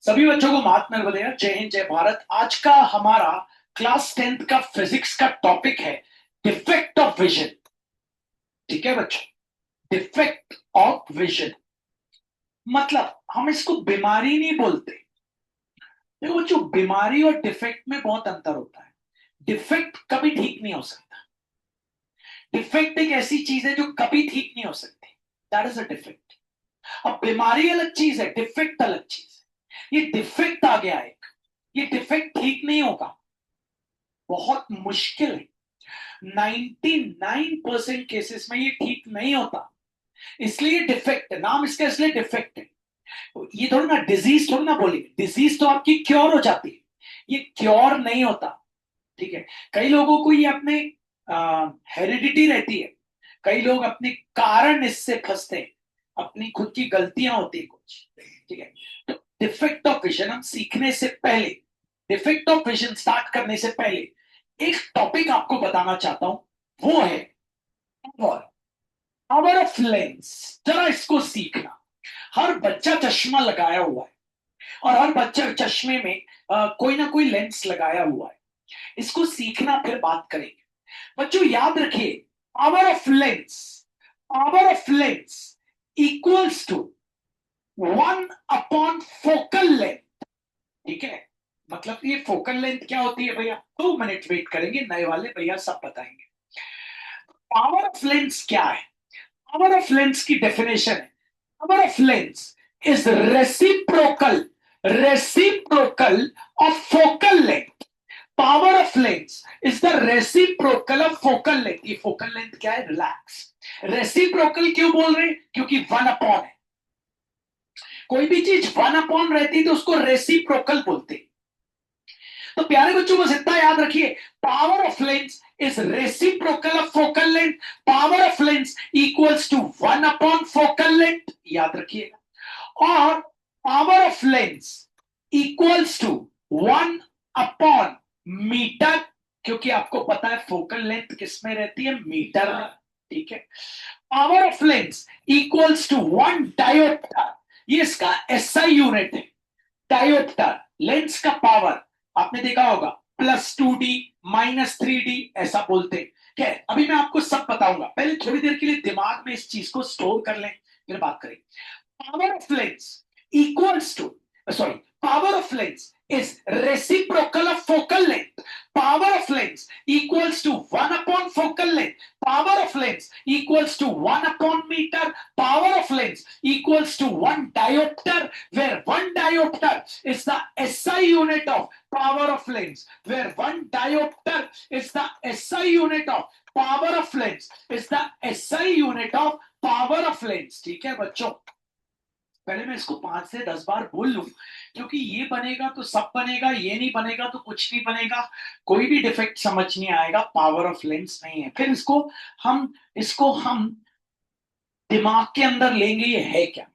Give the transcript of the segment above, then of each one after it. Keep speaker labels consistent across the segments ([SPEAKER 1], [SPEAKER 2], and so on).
[SPEAKER 1] सभी बच्चों को मात नर्मदे, जय हिंद जय भारत। आज का हमारा क्लास 10th का फिजिक्स का टॉपिक है डिफेक्ट ऑफ विजन। ठीक है बच्चों, डिफेक्ट ऑफ विजन मतलब हम इसको बीमारी नहीं बोलते। देखो बच्चों, बीमारी और डिफेक्ट में बहुत अंतर होता है। डिफेक्ट कभी ठीक नहीं हो सकता। डिफेक्ट एक ऐसी चीज है जो कभी ठीक नहीं हो सकती। That is a defect. अब बीमारी अलग चीज है, डिफेक्ट अलग चीज है। ये डिफेक्ट आ गया एक, ये डिफेक्ट ठीक नहीं होगा, बहुत मुश्किल है। 99% केसेस में ये ठीक नहीं होता, इसलिए डिफेक्ट है। नाम इसका इसलिए डिफेक्ट है। ये थोड़ी ना डिजीज, थोड़ी ना बोलेंगे डिजीज तो आपकी क्योर हो जाती है, ये क्योर नहीं होता। ठीक है, कई लोगों को ये अपने हेरिडिटी रहती है, कई लोग अपने कारण इससे फंसते हैं, अपनी खुद की गलतियां होती है कुछ। ठीक है, तो डिफेक्ट ऑफ विजन हम सीखने से पहले, डिफेक्ट ऑफ विजन स्टार्ट करने से पहले एक टॉपिक आपको बताना चाहता हूं, वो है पावर ऑफ लेंस। जरा इसको सीखना। हर बच्चा चश्मा लगाया हुआ है और हर बच्चा चश्मे में कोई ना कोई लेंस लगाया हुआ है। इसको सीखना, फिर बात करेंगे। बच्चों याद रखिए, power of lens, power of lens equals to 1 upon focal length. ठीक है, मतलब ये फोकल लेंथ क्या होती है भैया, 2 मिनट वेट करेंगे, नए वाले भैया सब बताएंगे। पावर ऑफ लेंस क्या है? पावर ऑफ लेंस की डेफिनेशन है, power of lens is reciprocal, reciprocal of focal length. Power of lens is the reciprocal of focal length. ये फोकल लेंथ क्या है, रिलैक्स। रेसिप्रोकल क्यों बोल रहे हैं? क्योंकि 1 अपॉन है। कोई भी चीज 1 अपॉन रहती तो उसको रेसिप्रोकल बोलते। तो प्यारे बच्चों बस इतना याद रखिए, power of lens is reciprocal of focal length. Power of lens equals to 1 upon focal length, याद रखिएगा। और power of lens equals to 1 upon metre, क्योंकि आपको पता है फोकल लेंथ किसमें रहती है, मीटर में। ठीक है, power of lens equals to 1 dioptre. ये इसका एसआई यूनिट है, डायोप्टर। लेंस का पावर आपने देखा होगा, +2D -3D ऐसा बोलते हैं। क्या है, अभी मैं आपको सब बताऊंगा, पहले थोड़ी देर के लिए दिमाग में इस चीज को स्टोर कर लें, फिर बात करें। Power of lens equals to, sorry, power of lens is reciprocal of focal length. Power of lens equals to 1 upon focal length. Power of lens equals to 1 upon meter. Power of lens equals to 1 diopter, where 1 diopter is the SI unit of power of lens. Where 1 diopter is the SI unit of power of lens, is the SI unit of power of lens. ठीक है बच्चों, पहले मैं इसको 5 से 10 बार बोल लूं, क्योंकि ये बनेगा तो सब बनेगा, ये नहीं बनेगा तो कुछ नहीं बनेगा, कोई भी डिफेक्ट समझ नहीं आएगा। पावर ऑफ लेंस नहीं है, फिर इसको हम दिमाग के अंदर लेंगे, ये है क्या।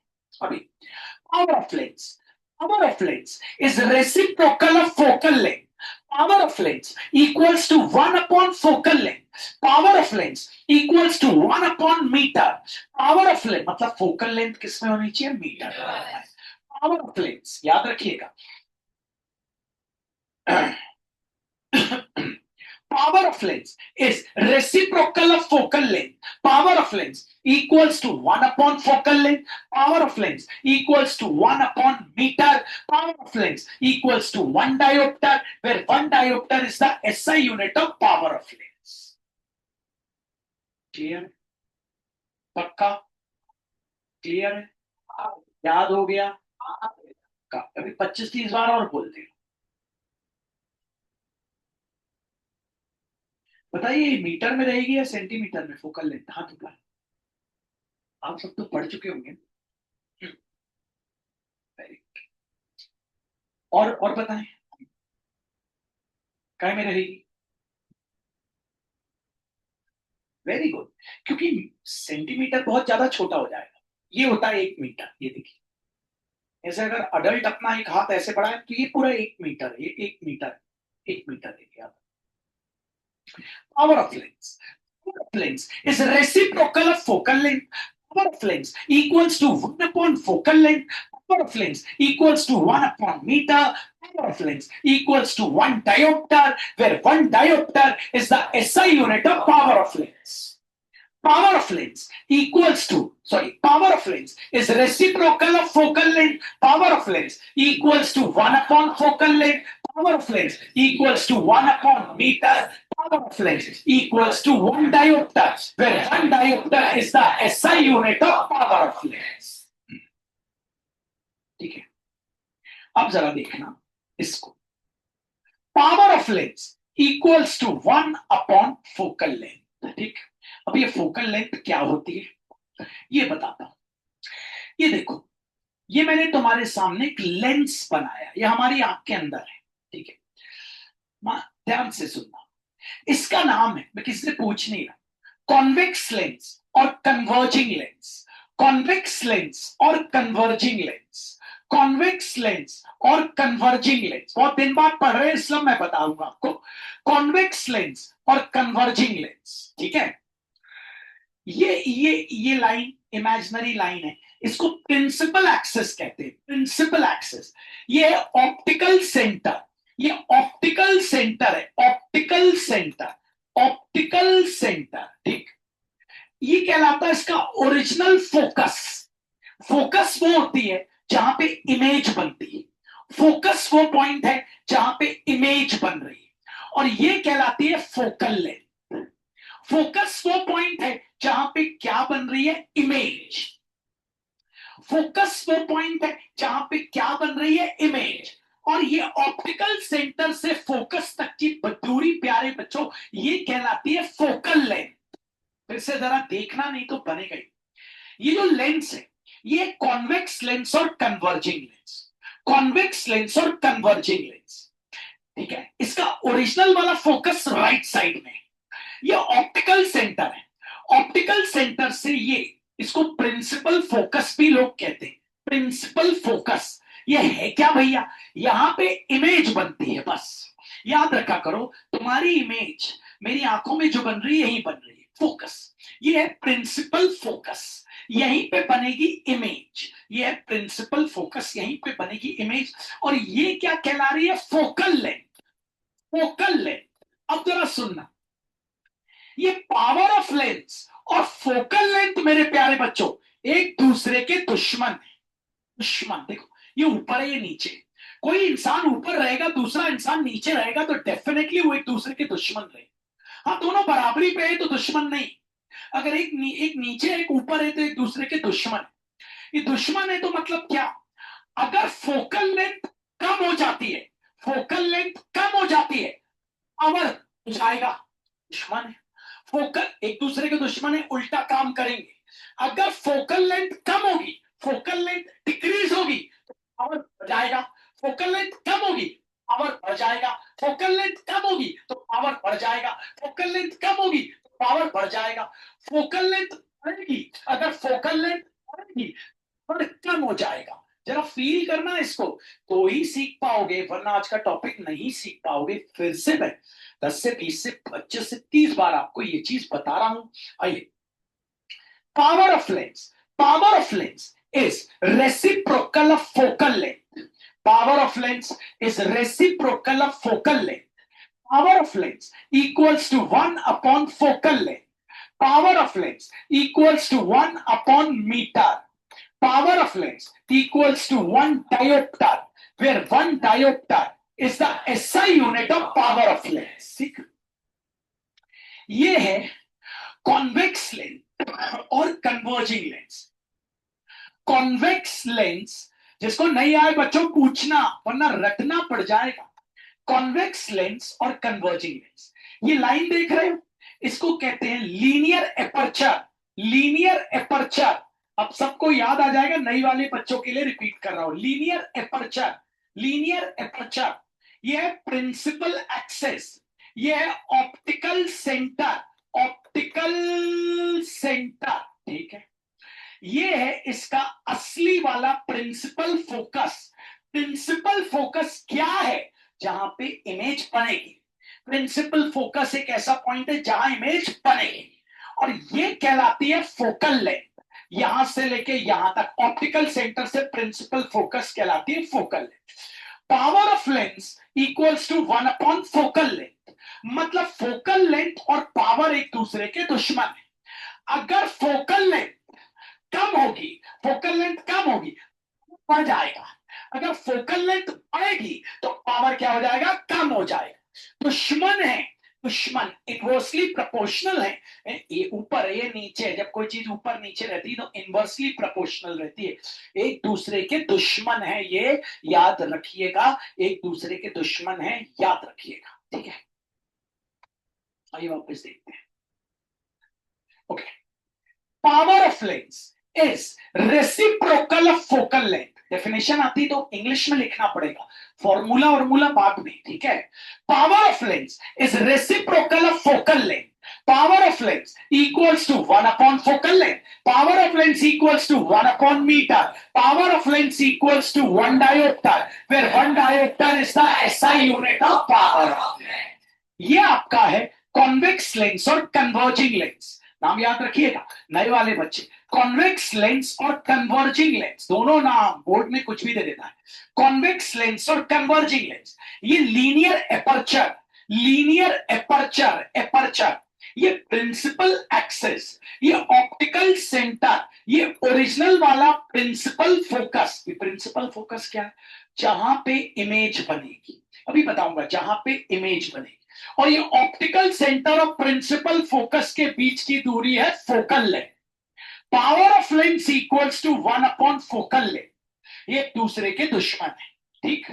[SPEAKER 1] अभी power of lens, power of lens is reciprocal of focal length. Power of lens equals to 1 upon focal length. Power of lens equals to 1 upon meter. Power of lens मतलब focal length किसमें होनी चाहिए, metre. Power of lens याद रखिएगा। Power of lens is reciprocal of focal length. Power of lens equals to 1 upon focal length. Power of lens equals to 1 upon meter. Power of lens equals to 1 diopter, where 1 diopter is the SI unit of power of lens. Clear? पक्का clear है? याद हो गया? अभी 25-30 बार और बोलते हैं। बताइए, मीटर में रहेगी या सेंटीमीटर में फोकल लेंथ? हाथ उठा, आप सब तो पढ़ चुके होंगे। और बताएं, काय में रहेगी? वेरी गुड, क्योंकि सेंटीमीटर बहुत ज्यादा छोटा हो जाएगा। ये होता है 1 मीटर, ये देखिए, ऐसे अगर अडल्ट अपना एक हाथ ऐसे बढ़ाए तो ये पूरा 1 मीटर, ये 1 मीटर, 1 मीटर देखिए आप। Power of lens, power of lens is reciprocal of focal length. power of lens equals to 1 upon focal length. Power of lens equals to 1 upon meter. Power of lens equals to 1 diopter, where 1 diopter is the SI unit of power of lens. Power of lens equals to, power of lens is reciprocal of focal length. Power of lens equals to 1 upon focal length. Power of lens equals to 1 upon meter. Power of lens equals to 1 diopter, where 1 diopter is the SI unit of power of lens. ठीक है, अब जरा देखना इसको. Power of lens equals to 1 upon focal length. ठीक, अब ये focal length क्या होती है ये बताता हूं. ये देखो, ये मैंने तुम्हारे सामने एक लेंस बनाया, ये हमारी आंख के अंदर है. ठीक है, ध्यान से सुनना. इसका नाम है, मैं किसी से पूछ नहीं रहा, कॉन्वेक्स लेंस और कन्वर्जिंग लेंस. कॉन्वेक्स लेंस और कन्वर्जिंग लेंस. कॉन्वेक्स लेंस और कन्वर्जिंग लेंस बहुत दिन बाद पढ़ रहे हैं, इसलिए मैं बताऊंगा आपको. कॉन्वेक्स लेंस और कन्वर्जिंग लेंस. ठीक है, ये लाइन इमेजिनरी लाइन है, इसको प्रिंसिपल एक्सिस कहते हैं. प्रिंसिपल एक्सिस, ये ऑप्टिकल सेंटर, ये ऑप्टिकल सेंटर है. Optical centre, optical centre. ठीक, ये कहलाता है इसका ओरिजिनल फोकस. फोकस वो होती है जहां पे इमेज बनती है. फोकस वो पॉइंट है जहां पे इमेज बन रही है, और ये कहलाती है फोकल लेंथ. फोकस वो पॉइंट है जहां पे क्या बन रही है, इमेज. फोकस वो पॉइंट है जहां पे क्या बन रही है, इमेज. और ये ऑप्टिकल सेंटर से फोकस तक की दूरी, प्यारे बच्चों, ये कहलाती है फोकल लेंथ. फिर से जरा देखना, नहीं तो बनेगा ही. ये जो लेंस है, ये कॉन्वेक्स लेंस और कन्वर्जिंग लेंस. कॉन्वेक्स लेंस और कन्वर्जिंग लेंस. ठीक है, इसका ओरिजिनल वाला फोकस राइट साइड में. ये ऑप्टिकल सेंटर है. ऑप्टिकल सेंटर से ये, इसको प्रिंसिपल फोकस भी लोग कहते हैं. प्रिंसिपल फोकस ये है क्या भैया, यहां पे इमेज बनती है. बस याद रखा करो, तुम्हारी इमेज मेरी आंखों में जो बन रही है, यही बन रही है फोकस. ये है प्रिंसिपल फोकस, यहीं पे बनेगी इमेज. ये है प्रिंसिपल फोकस, यहीं पे बनेगी इमेज. और ये क्या कहला रही है, फोकल लेंथ. Focal length. अब जरा सुनना, ये पावर ऑफ लेंस और फोकल लेंथ मेरे प्यारे बच्चों एक दूसरे के दुश्मन है. दुश्मन. देखो, ये ऊपर है, ये नीचे. कोई इंसान ऊपर रहेगा, दूसरा इंसान नीचे रहेगा, तो डेफिनेटली वो एक दूसरे के दुश्मन रहे. हाँ, दोनों बराबरी पे है तो दुश्मन नहीं. अगर एक नीचे एक ऊपर है तो एक दूसरे के दुश्मन. ये दुश्मन है तो मतलब क्या, अगर फोकल लेंथ कम हो जाती है, फोकल लेंथ कम हो जाती है, पावर हो जाएगा. दुश्मन है, फोकल एक दूसरे के दुश्मन है, उल्टा काम करेंगे. अगर फोकल लेंथ कम होगी, फोकल लेंथ डिक्रीज होगी, तो पावर बढ़ जाएगा. फोकल लेंथ कम होगी, पावर बढ़ जाएगा. फोकल लेंथ कम होगी तो पावर बढ़ जाएगा. फोकल लेंथ कम होगी तो पावर बढ़ जाएगा. फोकल लेंथ बढ़ेगी, अगर फोकल लेंथ बढ़ेगी और कम हो जाएगा. जरा फील करना इसको, तो ही सीख पाओगे, वरना आज का टॉपिक नहीं सीख पाओगे. फिर से मैं 10 से 20 से 25 से 30 बार आपको ये चीज बता रहा हूं. आइए, power of lens. Power of lens is reciprocal of focal length. Power of lens is reciprocal of focal length. Power of lens equals to 1 upon focal length. Power of lens equals to 1 upon meter. Power of lens equals to 1 diopter, where 1 diopter is the SI unit of power of lens. ये है convex lens और converging lens. Convex lens, जिसको नहीं आए बच्चों पूछना, वरना रटना पड़ जाएगा. कॉन्वेक्स लेंस और कन्वर्जिंग लेंस. ये लाइन देख रहे हो, इसको कहते हैं लीनियर एपर्चर. Linear aperture. अब सबको याद आ जाएगा, नई वाले बच्चों के लिए रिपीट कर रहा हूं. Linear aperture. लीनियर एपर्चर, ये है प्रिंसिपल एक्सेस, ये है ऑप्टिकल सेंटर. Optical centre. ठीक है, ये है इसका असली वाला प्रिंसिपल फोकस. प्रिंसिपल फोकस क्या है, जहां पे इमेज बनेगी. प्रिंसिपल फोकस एक ऐसा पॉइंट है जहां इमेज बनेगी, और ये कहलाती है फोकल लेंथ. यहां से लेके यहां तक ऑप्टिकल सेंटर से प्रिंसिपल फोकस कहलाती है focal length. Power of lens equals to 1 upon focal length. मतलब फोकल लेंथ और पावर एक दूसरे के दुश्मन है। अगर फोकल लेंथ कम होगी, फोकल लेंथ कम होगी, बढ़ जाएगा। अगर फोकल लेंथ बढ़ेगी तो पावर क्या हो जाएगा, कम हो जाएगा। दुश्मन है, दुश्मन इनवर्सली प्रोपोर्शनल है। ये ऊपर है, ये नीचे है। जब कोई चीज ऊपर नीचे रहती है तो इनवर्सली प्रोपोर्शनल रहती है। एक दूसरे के दुश्मन है, ये याद रखिएगा। एक दूसरे के दुश्मन है, याद रखिएगा। ठीक है, आइए वापस देखते हैं। Okay, power of lens is reciprocal of focal length. Definition आती तो इंग्लिश में लिखना पड़ेगा, फॉर्मूला वॉर्मूला बाद में। ठीक है, power of lens is reciprocal of focal length. Power of lens equals to 1 upon focal length. Power of lens equals to 1 upon meter. Power of lens equals to 1 diopter, where 1 diopter is the SI unit of power of lens. ये आपका है convex lens और converging lens. नाम याद रखिएगा नए वाले बच्चे, कॉन्वेक्स लेंस और कन्वर्जिंग लेंस, दोनों नाम बोर्ड में कुछ भी दे देता है। कॉन्वेक्स लेंस और कन्वर्जिंग लेंस, ये linear aperture, linear aperture, aperture, ये प्रिंसिपल एक्सेस, ये ऑप्टिकल सेंटर, ये ओरिजिनल वाला प्रिंसिपल फोकस। ये प्रिंसिपल फोकस क्या है, जहां पे इमेज बनेगी, अभी बताऊंगा, जहां पे इमेज बनेगी। और ये ऑप्टिकल सेंटर और प्रिंसिपल फोकस के बीच की दूरी है focal length. Power of lens equals to 1 upon focal length. ये एक दूसरे के दुश्मन है। ठीक,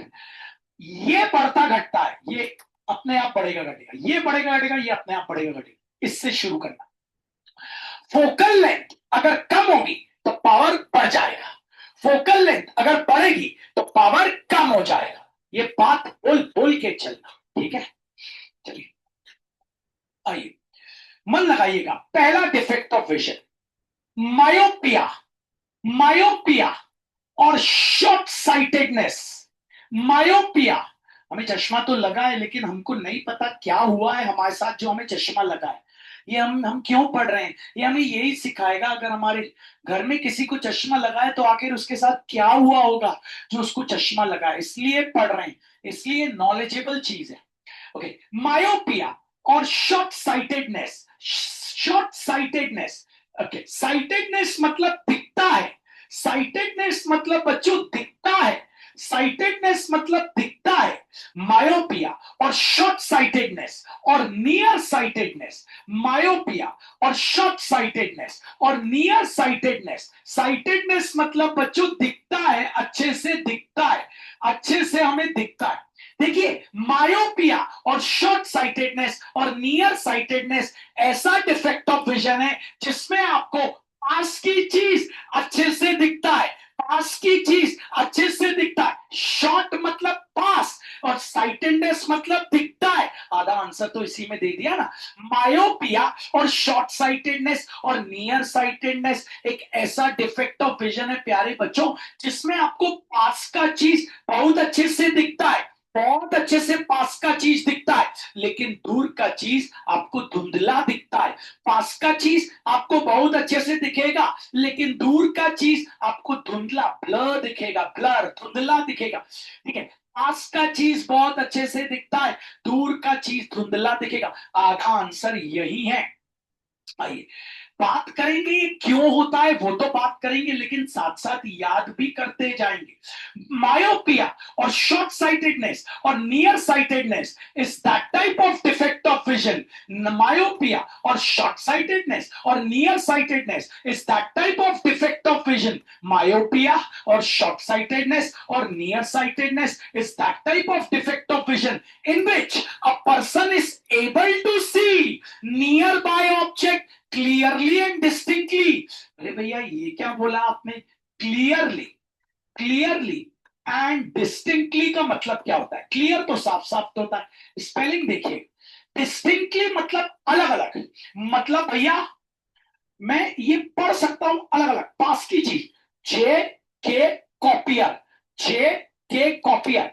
[SPEAKER 1] ये बढ़ता घटता है, ये अपने आप बढ़ेगा घटेगा, ये बढ़ेगा घटेगा, ये अपने आप बढ़ेगा घटेगा। इससे शुरू करना। फोकल लेंथ अगर कम होगी तो पावर बढ़ जाएगा, फोकल लेंथ अगर बढ़ेगी तो पावर कम हो जाएगा। ये बात बोल बोल के चलना। ठीक है, चलिए आइए मन लगाइएगा। पहला defect of vision, myopia, myopia और शॉर्ट साइटेडनेस। मायोपिया, हमें चश्मा तो लगा है लेकिन हमको नहीं पता क्या हुआ है हमारे साथ जो हमें चश्मा लगा है। ये हम क्यों पढ़ रहे हैं, ये हमें यही सिखाएगा। अगर हमारे घर में किसी को चश्मा लगा है तो आखिर उसके साथ क्या हुआ होगा जो उसको चश्मा लगा है, इसलिए पढ़ रहे हैं, इसलिए नॉलेजेबल चीज है। ओके, मायोपिया और short sightedness. Short sightedness, okay, sightedness मतलब दिखता है, साइटेडनेस मतलब बच्चों दिखता है, साइटेडनेस मतलब दिखता है। मायोपिया और शॉर्ट साइटेडनेस और नियर साइटेडनेस, मायोपिया और शॉर्ट साइटेडनेस और नियर साइटेडनेस। साइटेडनेस मतलब बच्चों दिखता है, अच्छे से दिखता है, अच्छे से हमें दिखता है। देखिए, मायोपिया और शॉर्ट साइटेडनेस और नियर साइटेडनेस ऐसा डिफेक्ट ऑफ विजन है जिसमें आपको पास की चीज अच्छे से दिखता है, पास की चीज अच्छे से दिखता है। शॉर्ट मतलब पास और साइटेडनेस मतलब दिखता है। आधा आंसर तो इसी में दे दिया ना। मायोपिया और शॉर्ट साइटेडनेस और नियर साइटेडनेस एक ऐसा डिफेक्ट ऑफ विजन है प्यारे बच्चों जिसमें आपको पास का चीज बहुत अच्छे से दिखता है, बहुत अच्छे से पास का चीज दिखता है, लेकिन दूर का चीज आपको धुंधला दिखता है। पास का चीज आपको बहुत अच्छे से दिखेगा लेकिन दूर का चीज आपको धुंधला, ब्लर दिखेगा, ब्लर, धुंधला दिखेगा। ठीक है, पास का चीज बहुत अच्छे से दिखता है, दूर का चीज धुंधला दिखेगा। आधा आंसर यही है। आइए बात करेंगे ये क्यों होता है, वो तो बात करेंगे लेकिन साथ साथ याद भी करते जाएंगे। मायोपिया और शॉर्ट साइटेडनेस और near sightedness is that type of defect of vision. Myopia और शॉर्ट साइटेडनेस और near sightedness is that type of defect of vision. Myopia और शॉर्ट साइटेडनेस और near sightedness is that type of defect of vision in which a person is able to see nearby object clearly and distinctly। अरे भैया ये क्या बोला आपने, clearly, clearly and distinctly का मतलब क्या होता है? क्लियर तो साफ साफ तो होता है, स्पेलिंग देखिए। डिस्टिंक्टली मतलब अलग अलग, मतलब भैया मैं ये पढ़ सकता हूं अलग अलग। पास की चीज, जे के कॉपियर, जे के कॉपियर,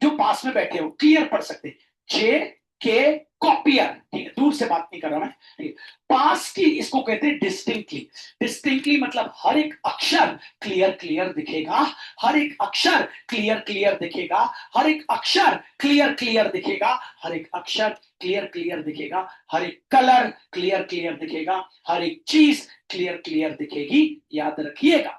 [SPEAKER 1] जो पास में बैठे हो क्लियर पढ़ सकते, जे के कॉपियर, ठीक है, दूर से बात नहीं कर रहा मैं, ठीक है। पास की इसको कहते हैं डिस्टिंक्टली। डिस्टिंक्टली मतलब हर एक अक्षर क्लियर क्लियर दिखेगा, हर एक अक्षर क्लियर क्लियर दिखेगा, हर एक अक्षर क्लियर क्लियर दिखेगा, हर एक अक्षर क्लियर क्लियर दिखेगा, हर एक कलर क्लियर क्लियर दिखेगा, हर एक चीज क्लियर क्लियर दिखेगी, याद रखिएगा,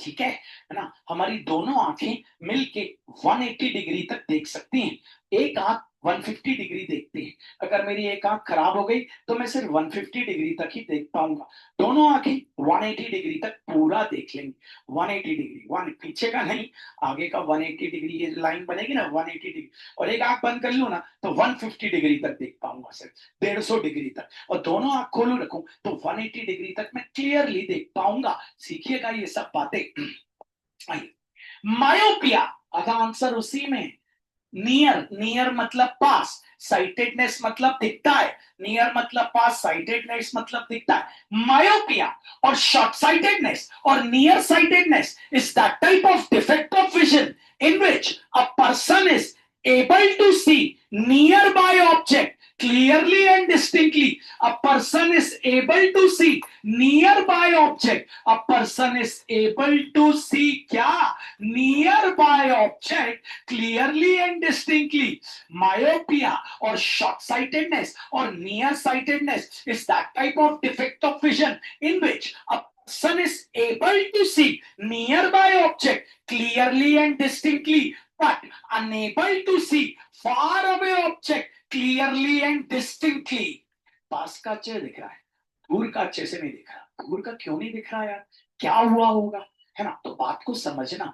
[SPEAKER 1] ठीक है ना। हमारी दोनों आंखें मिलके 180 डिग्री तक देख सकती हैं, एक आंख 150 डिग्री देखती है। अगर मेरी एक आंख खराब हो गई तो मैं सिर्फ 150 डिग्री तक ही देख पाऊंगा, दोनों आंखें 180 डिग्री तक पूरा देख लेंगी। 180 डिग्री, वन पीछे का नहीं, आगे का 180 डिग्री, ये लाइन बनेगी ना 180 डिग्री, और एक आंख बंद कर लूं ना तो 150 डिग्री तक देख पाऊंगा, सिर्फ 150 डिग्री तक, और दोनों आंख खोलू रखूं तो 180 डिग्री तक मैं क्लियरली देख पाऊंगा। सीखिएगा ये सब बातें। मायोपिया, आधा आंसर उसी में। नियर, नियर मतलब पास, साइटेडनेस मतलब दिखता है, नियर मतलब पास, साइटेडनेस मतलब दिखता है। मायोपिया और शॉर्ट साइटेडनेस और near sightedness is that type of defect of vision in which a person is able to see nearby object clearly and distinctly. A person is able to see nearby object. A person is able to see क्या? Nearby object clearly and distinctly. Myopia or short-sightedness or near-sightedness is that type of defect of vision in which a person is able to see nearby object clearly and distinctly, but unable to see far away object clearly and distinctly. पास का अच्छे दिख रहा है, दूर का अच्छे से नहीं दिख रहा। दूर का क्यों नहीं दिख रहा यार, क्या हुआ होगा, है ना। तो बात को समझना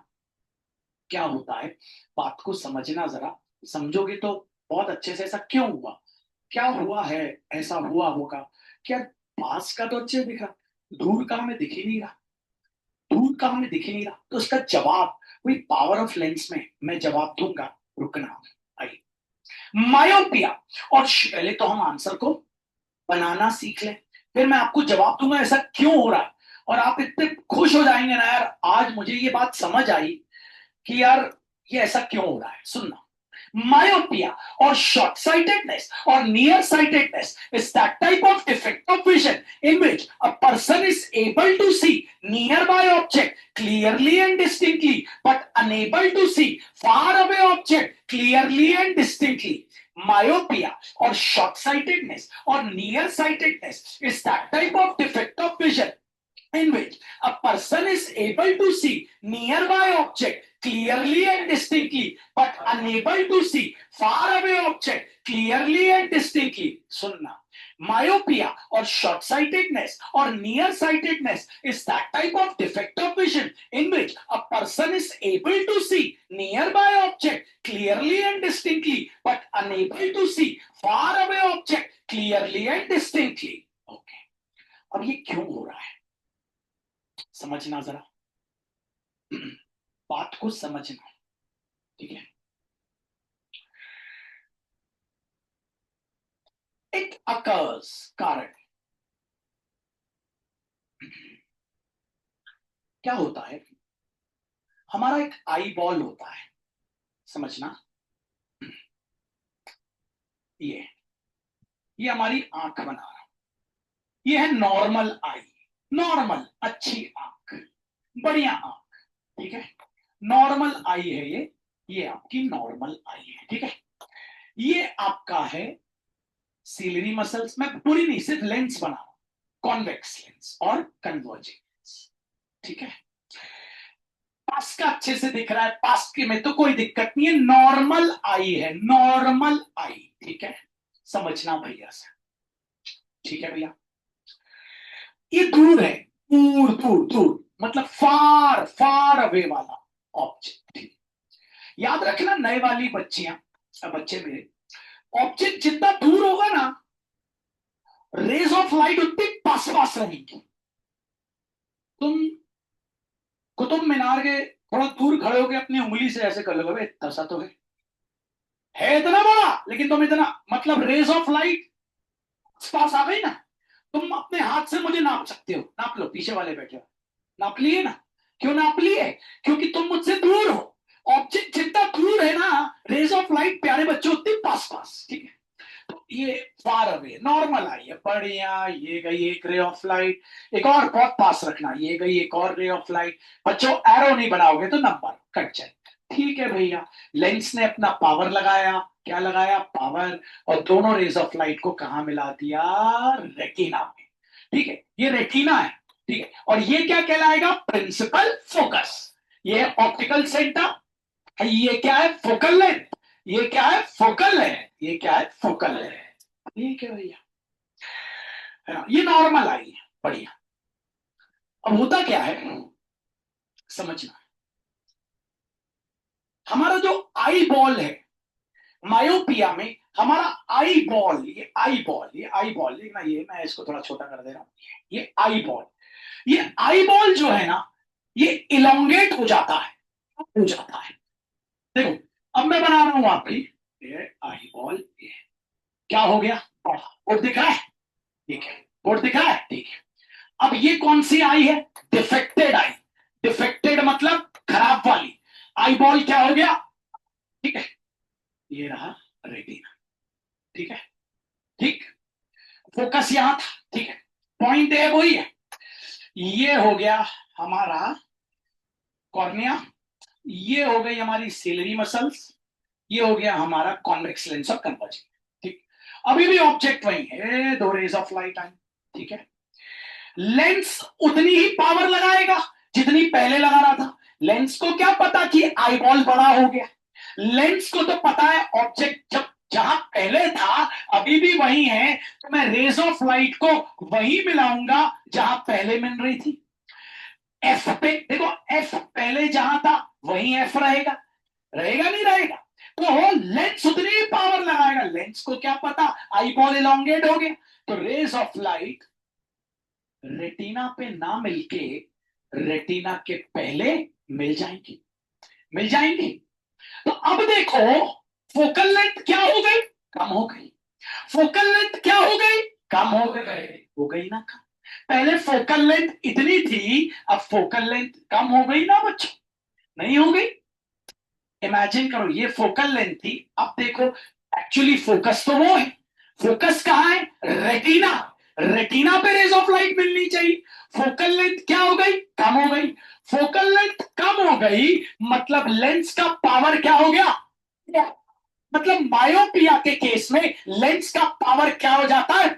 [SPEAKER 1] क्या होता है, बात को समझना, जरा समझोगे तो बहुत अच्छे से, ऐसा क्यों हुआ, क्या हुआ है, ऐसा हुआ होगा क्या। पास का तो अच्छे दिख रहा, दूर का हमें दिख ही नहीं रहा, दूर का हमें दिख ही नहीं रहा। तो उसका जवाब वही पावर ऑफ लेंस में मैं जवाब दूंगा, रुकना। आइए, मायोपिया, और पहले तो हम आंसर को बनाना सीख लें, फिर मैं आपको जवाब दूंगा ऐसा क्यों हो रहा है, और आप इतने खुश हो जाएंगे ना यार, आज मुझे ये बात समझ आई कि यार ये ऐसा क्यों हो रहा है। सुनना, myopia or short-sightedness or near-sightedness is that type of defect of vision in which a person is able to see nearby object clearly and distinctly but unable to see far away object clearly and distinctly. Myopia or short-sightedness or near-sightedness is that type of defect of vision in which a person is able to see nearby object clearly and distinctly but unable to see far away object clearly and distinctly. सुनना, myopia or short-sightedness or near-sightedness is that type of defect of vision in which a person is able to see nearby object clearly and distinctly but unable to see far away object clearly and distinctly. Okay, अब ये क्यों हो रहा है समझना, जरा बात को समझना, ठीक है। इट अकर्स, कारण, क्या होता है, हमारा एक आई बॉल होता है, समझना, ये हमारी आंख बना रहा, ये है नॉर्मल आई, नॉर्मल अच्छी आंख, बढ़िया आंख, ठीक है, नॉर्मल आई है ये आपकी नॉर्मल आई है, ठीक है। ये आपका है सीलरी मसल्स, मैं पूरी नहीं सिर्फ लेंस बना रहा हूं, कॉन्वेक्स लेंस और कन्वर्जिंग लेंस, ठीक है। पास का अच्छे से दिख रहा है, पास के में तो कोई दिक्कत नहीं है, नॉर्मल आई है, नॉर्मल आई, ठीक है, समझना भैया से, ठीक है भैया। ये दूर है, दूर दूर दूर मतलब फार फार अवे वाला ऑब्जेक्ट, याद रखना नए वाली बच्चियां, बच्चे मेरे, ऑब्जेक्ट जितना दूर होगा ना, रेज ऑफ लाइट उतनी पास पास रहेंगी। तुम कुतुब मीनार के थोड़ा दूर खड़े होकर अपनी उंगली से ऐसे कर लोगे, इतना सा तो है इतना बड़ा, लेकिन तुम इतना, मतलब रेज ऑफ लाइट पास आ गई ना, तुम अपने हाथ से मुझे नाप सकते हो, नाप लो, पीछे वाले बैठे हो, नाप लिए ना, क्यों नाप लिए, क्योंकि तुम मुझसे दूर हो, ऑब्जेक्ट जितना दूर है ना, रेज ऑफ लाइट प्यारे बच्चों उतनी पास पास, ठीक है। तो ये फार अवे, नॉर्मल आई है, बढ़िया, ये गई एक रे ऑफ लाइट, एक और बहुत पास रखना, ये गई एक और रे ऑफ लाइट। बच्चों एरो नहीं बनाओगे तो नंबर कट जाए। ठीक है भैया, लेंस ने अपना पावर लगाया, क्या लगाया, पावर, और दोनों रेज ऑफ लाइट को कहा मिला दिया, रेटिना में। ठीक है, ये रेटिना है। ठीक है, और ये क्या कहलाएगा, प्रिंसिपल फोकस। ये ऑप्टिकल सेंटर, ये क्या है, फोकल लेंथ। ये क्या है, फोकल लेंथ। ये क्या है, फोकल लेंथ। ठीक है भैया, है ना, ये नॉर्मल आई है, बढ़िया। अब होता क्या है, समझना, हमारा जो आई बॉल है, मायोपिया में हमारा आई बॉल, ये आई बॉल, ये आई बॉल देखना, ये मैं इसको थोड़ा छोटा कर दे रहा हूं, ये आई बॉल, ये आई बॉल जो है ना, ये इलोंगेट हो जाता है, हो जाता है। देखो, अब मैं बना रहा हूं आपकी, ये आई बॉल, ये क्या हो गया, और दिख रहा है, ठीक है, और दिख रहा है, ठीक है। अब ये कौन सी आई है, डिफेक्टेड आई। डिफेक्टेड मतलब खराब वाली। आई बॉल क्या हो गया, ठीक है, ये रहा रेटिना। ठीक है, ठीक, फोकस यहां था, ठीक है, पॉइंट है वही है। ये हो गया हमारा कॉर्निया, ये हो गई हमारी सिलरी मसल्स, ये हो गया हमारा कॉन्वेक्स लेंस और कन्वर्जिंग। ठीक, अभी भी ऑब्जेक्ट वही है, दो रेज ऑफ लाइट आई। ठीक है, लेंस उतनी ही पावर लगाएगा जितनी पहले लगा रहा था। लेंस को क्या पता कि आई बॉल बड़ा हो गया, लेंस को तो पता है ऑब्जेक्ट जब जहां पहले था अभी भी वही है, तो मैं रेज ऑफ लाइट को वही मिलाऊंगा जहां पहले मिल रही थी। एफ पे देखो, एफ पहले जहां था वही एफ रहेगा, रहेगा नहीं रहेगा, तो लेंस उतनी ही पावर लगाएगा। लेंस को क्या पता आई बॉल इलोंगेट हो गया, तो रेज ऑफ लाइट रेटिना पे ना मिलके रेटिना के पहले मिल जाएंगी, मिल जाएंगी। तो अब देखो, फोकल लेंथ क्या हो गई, कम हो गई। फोकल लेंथ क्या हो गई, कम हो गई ना कम। पहले फोकल लेंथ इतनी थी, अब फोकल लेंथ कम हो गई ना बच्चों, नहीं हो गई। इमेजिन करो, ये फोकल लेंथ थी, अब देखो, एक्चुअली फोकस तो वो है, फोकस कहाँ है, रेटिना। रेटिना पे रेज ऑफ लाइट मिलनी चाहिए। फोकल लेंथ क्या हो गई, कम हो गई। फोकल लेंथ कम हो गई, मतलब लेंस का पावर क्या हो गया, मतलब मायोपिया के केस में लेंस का पावर क्या हो जाता है,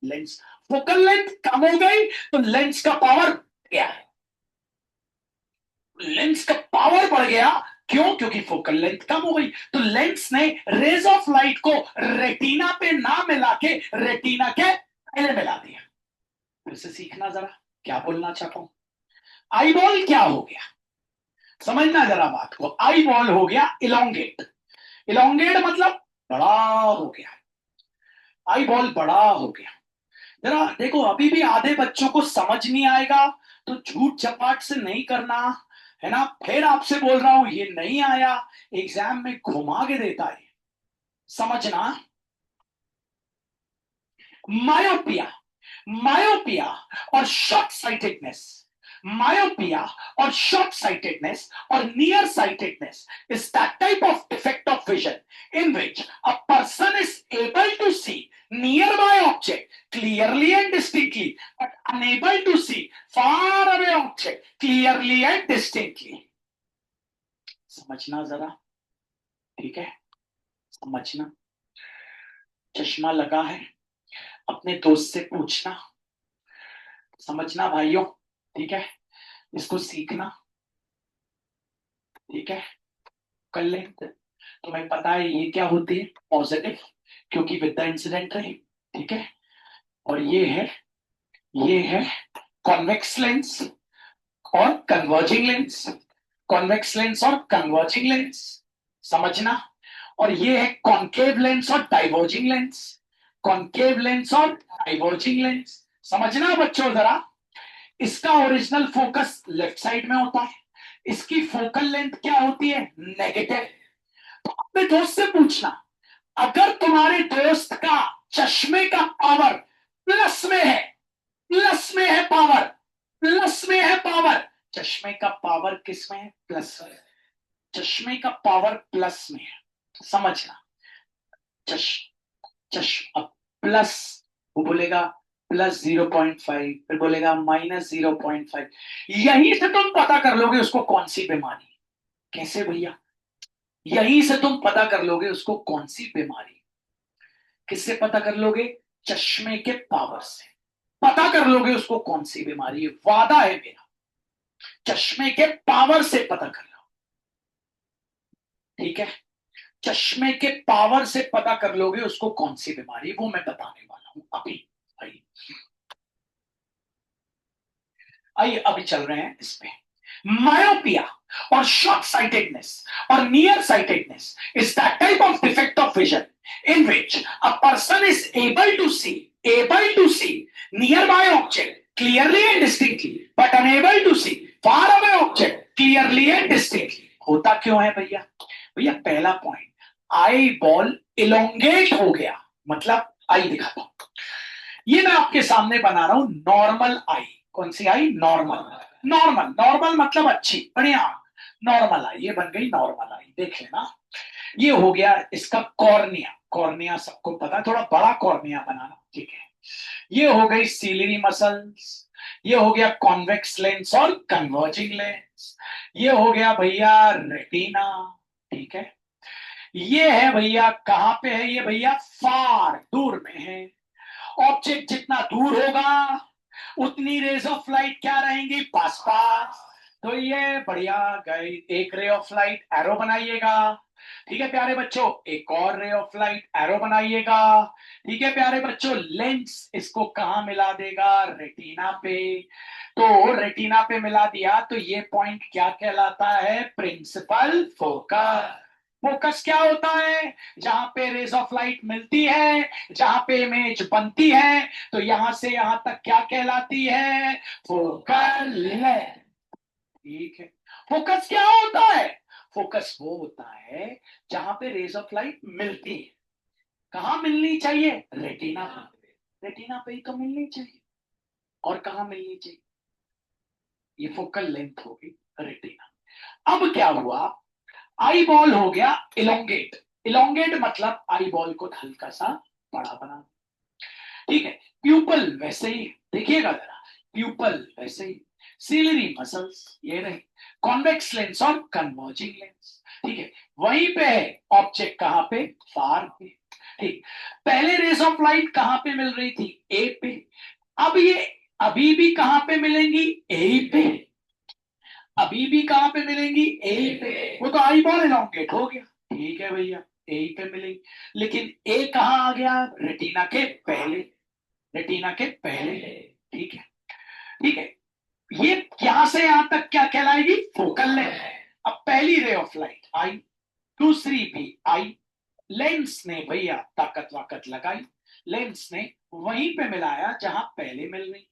[SPEAKER 1] लेंस, फोकल लेंथ कम हो गई तो लेंस का पावर क्या है, लेंस का पावर बढ़ गया। क्यों, क्योंकि फोकल लेंथ कम हो गई, तो लेंस ने रेज ऑफ लाइट को रेटिना पे ना मिला के रेटिना के पहले मिला दिया। फिर से सीखना जरा, क्या बोलना चाहता हूं, आई बॉल क्या हो गया, समझना जरा बात को। आई बॉल हो गया इलोंगेट, इलोंगेट मतलब बड़ा हो गया, आई बॉल बड़ा हो गया। जरा देखो, अभी भी आधे बच्चों को समझ नहीं आएगा, तो झूठ चपाट से नहीं करना, है ना। फिर आपसे बोल रहा हूं, ये नहीं आया, एग्जाम में घुमा के देता है, समझना। मायोपिया, मायोपिया और शॉर्ट साइटेडनेस, मायोपिया और शॉर्ट साइटेडनेस और near sightedness is that type of defect of vision in which a person is able to see nearby object clearly and distinctly but unable to see far away object clearly and distinctly। समझना जरा, ठीक है, समझना। चश्मा लगा है, अपने दोस्त से पूछना, समझना भाइयों, ठीक है, इसको सीखना, ठीक है। कर ले, तुम्हें पता है ये क्या होती है, पॉजिटिव, क्योंकि विद द इंसिडेंट रहे, ठीक है। और ये है कॉन्वेक्स लेंस और कन्वर्जिंग लेंस, कॉन्वेक्स लेंस और कन्वर्जिंग लेंस, समझना। और ये है कॉन्केव लेंस और डाइवर्जिंग लेंस, कॉन्केव लेंस और डाइवर्जिंग लेंस, समझना बच्चों जरा। इसका ओरिजिनल फोकस लेफ्ट साइड में होता है, इसकी फोकल लेंथ क्या होती है, नेगेटिव। तो अपने दोस्त से पूछना, अगर तुम्हारे दोस्त का चश्मे का पावर प्लस में है, प्लस में है पावर, प्लस में है पावर, चश्मे का पावर किस में है, प्लस में, चश्मे का पावर प्लस में है, समझना। चश्मा प्लस, वो बोलेगा प्लस 0.5, फिर बोलेगा माइनस 0.5। यहीं से तुम पता कर लोगे उसको कौन सी बीमारी। कैसे भैया? यहीं से तुम पता कर लोगे उसको कौन सी बीमारी। किससे पता कर लोगे? चश्मे के पावर से पता कर लोगे उसको कौन सी बीमारी है। वादा है मेरा, चश्मे के पावर से पता कर लो। ठीक है, चश्मे के पावर से पता कर लोगे उसको कौन सी बीमारी, वो मैं बताने वाला हूं अभी। आइए आइए अभी चल रहे हैं इस पे। मायोपिया और शॉर्ट साइटेडनेस और near sightedness is that type of defect of vision in which a person is able to see nearby object clearly and distinctly but unable to see far away object clearly and distinctly। होता क्यों है भैया? भैया पहला point, eye ball elongate हो गया। मतलब आई दिखाता हूं, ये मैं आपके सामने बना रहा हूं नॉर्मल आई। कौन सी आई? नॉर्मल। नॉर्मल नॉर्मल मतलब अच्छी, बढ़िया। नॉर्मल आई, ये बन गई नॉर्मल आई। देख लेना, ये हो गया इसका कॉर्निया। कॉर्निया सबको पता है, थोड़ा बड़ा कॉर्निया बनाना। ठीक है, ये हो गई सीलियरी मसल्स, ये हो गया कॉन्वेक्स लेंस और कन्वर्जिंग लेंस, ये हो गया भैया रेटिना। ठीक है, ये है भैया, कहां पे है ये भैया? फार, दूर में है। ऑब्जेक्ट जितना दूर होगा उतनी रेज ऑफ लाइट क्या रहेंगी? पास पास। तो ये बढ़िया गई, एक रे ऑफ लाइट एरो बनाइएगा। ठीक है प्यारे बच्चों, एक और रे ऑफ लाइट एरो बनाइएगा। ठीक है प्यारे बच्चों, लेंस इसको कहां मिला देगा? रेटिना पे। तो रेटिना पे मिला दिया तो ये पॉइंट क्या कहलाता है? Principal focus. फोकस क्या होता है? जहां पे रेज ऑफ लाइट मिलती है, जहां पे इमेज बनती है, तो यहां से यहां तक क्या कहलाती है? Focal length. ठीक है, फोकस क्या होता है? फोकस वो होता है जहां पे रेज ऑफ लाइट मिलती है। कहां मिलनी चाहिए? रेटिना पे। रेटिना पे ही तो मिलनी चाहिए, और कहां मिलनी चाहिए? ये फोकल लेंथ होगी, रेटिना। अब क्या हुआ? आई बॉल हो गया इलोंगेट। इलोंगेट मतलब आई बॉल को हल्का सा बड़ा बना। ठीक है, प्यूपल वैसे ही, देखिएगा जरा, प्यूपल वैसे ही, सीलरी मसल्स ये रहे, कॉन्वेक्स लेंस और कन्वर्जिंग लेंस। ठीक है, वहीं पे है ऑब्जेक्ट, कहां पे? फार पे। ठीक, पहले रेस ऑफ लाइट कहां पे मिल रही थी? ए पे। अब ये अभी भी कहां पे मिलेंगी? ए पे। अभी भी कहां पे मिलेंगी? ए पे। वो तो आई बॉल इलोंगेट हो गया। ठीक है भैया, ए पे मिलेंगी, लेकिन ए कहां आ गया? रेटिना के पहले। रेटिना के पहले। ठीक है, ठीक है, ये यहां से यहां तक क्या कहलाएगी? Focal length. अब पहली रे ऑफ लाइट आई, दूसरी भी आई, लेंस ने भैया ताकत वाकत लगाई, लेंस ने वहीं पे मिलाया जहां पहले मिल रही।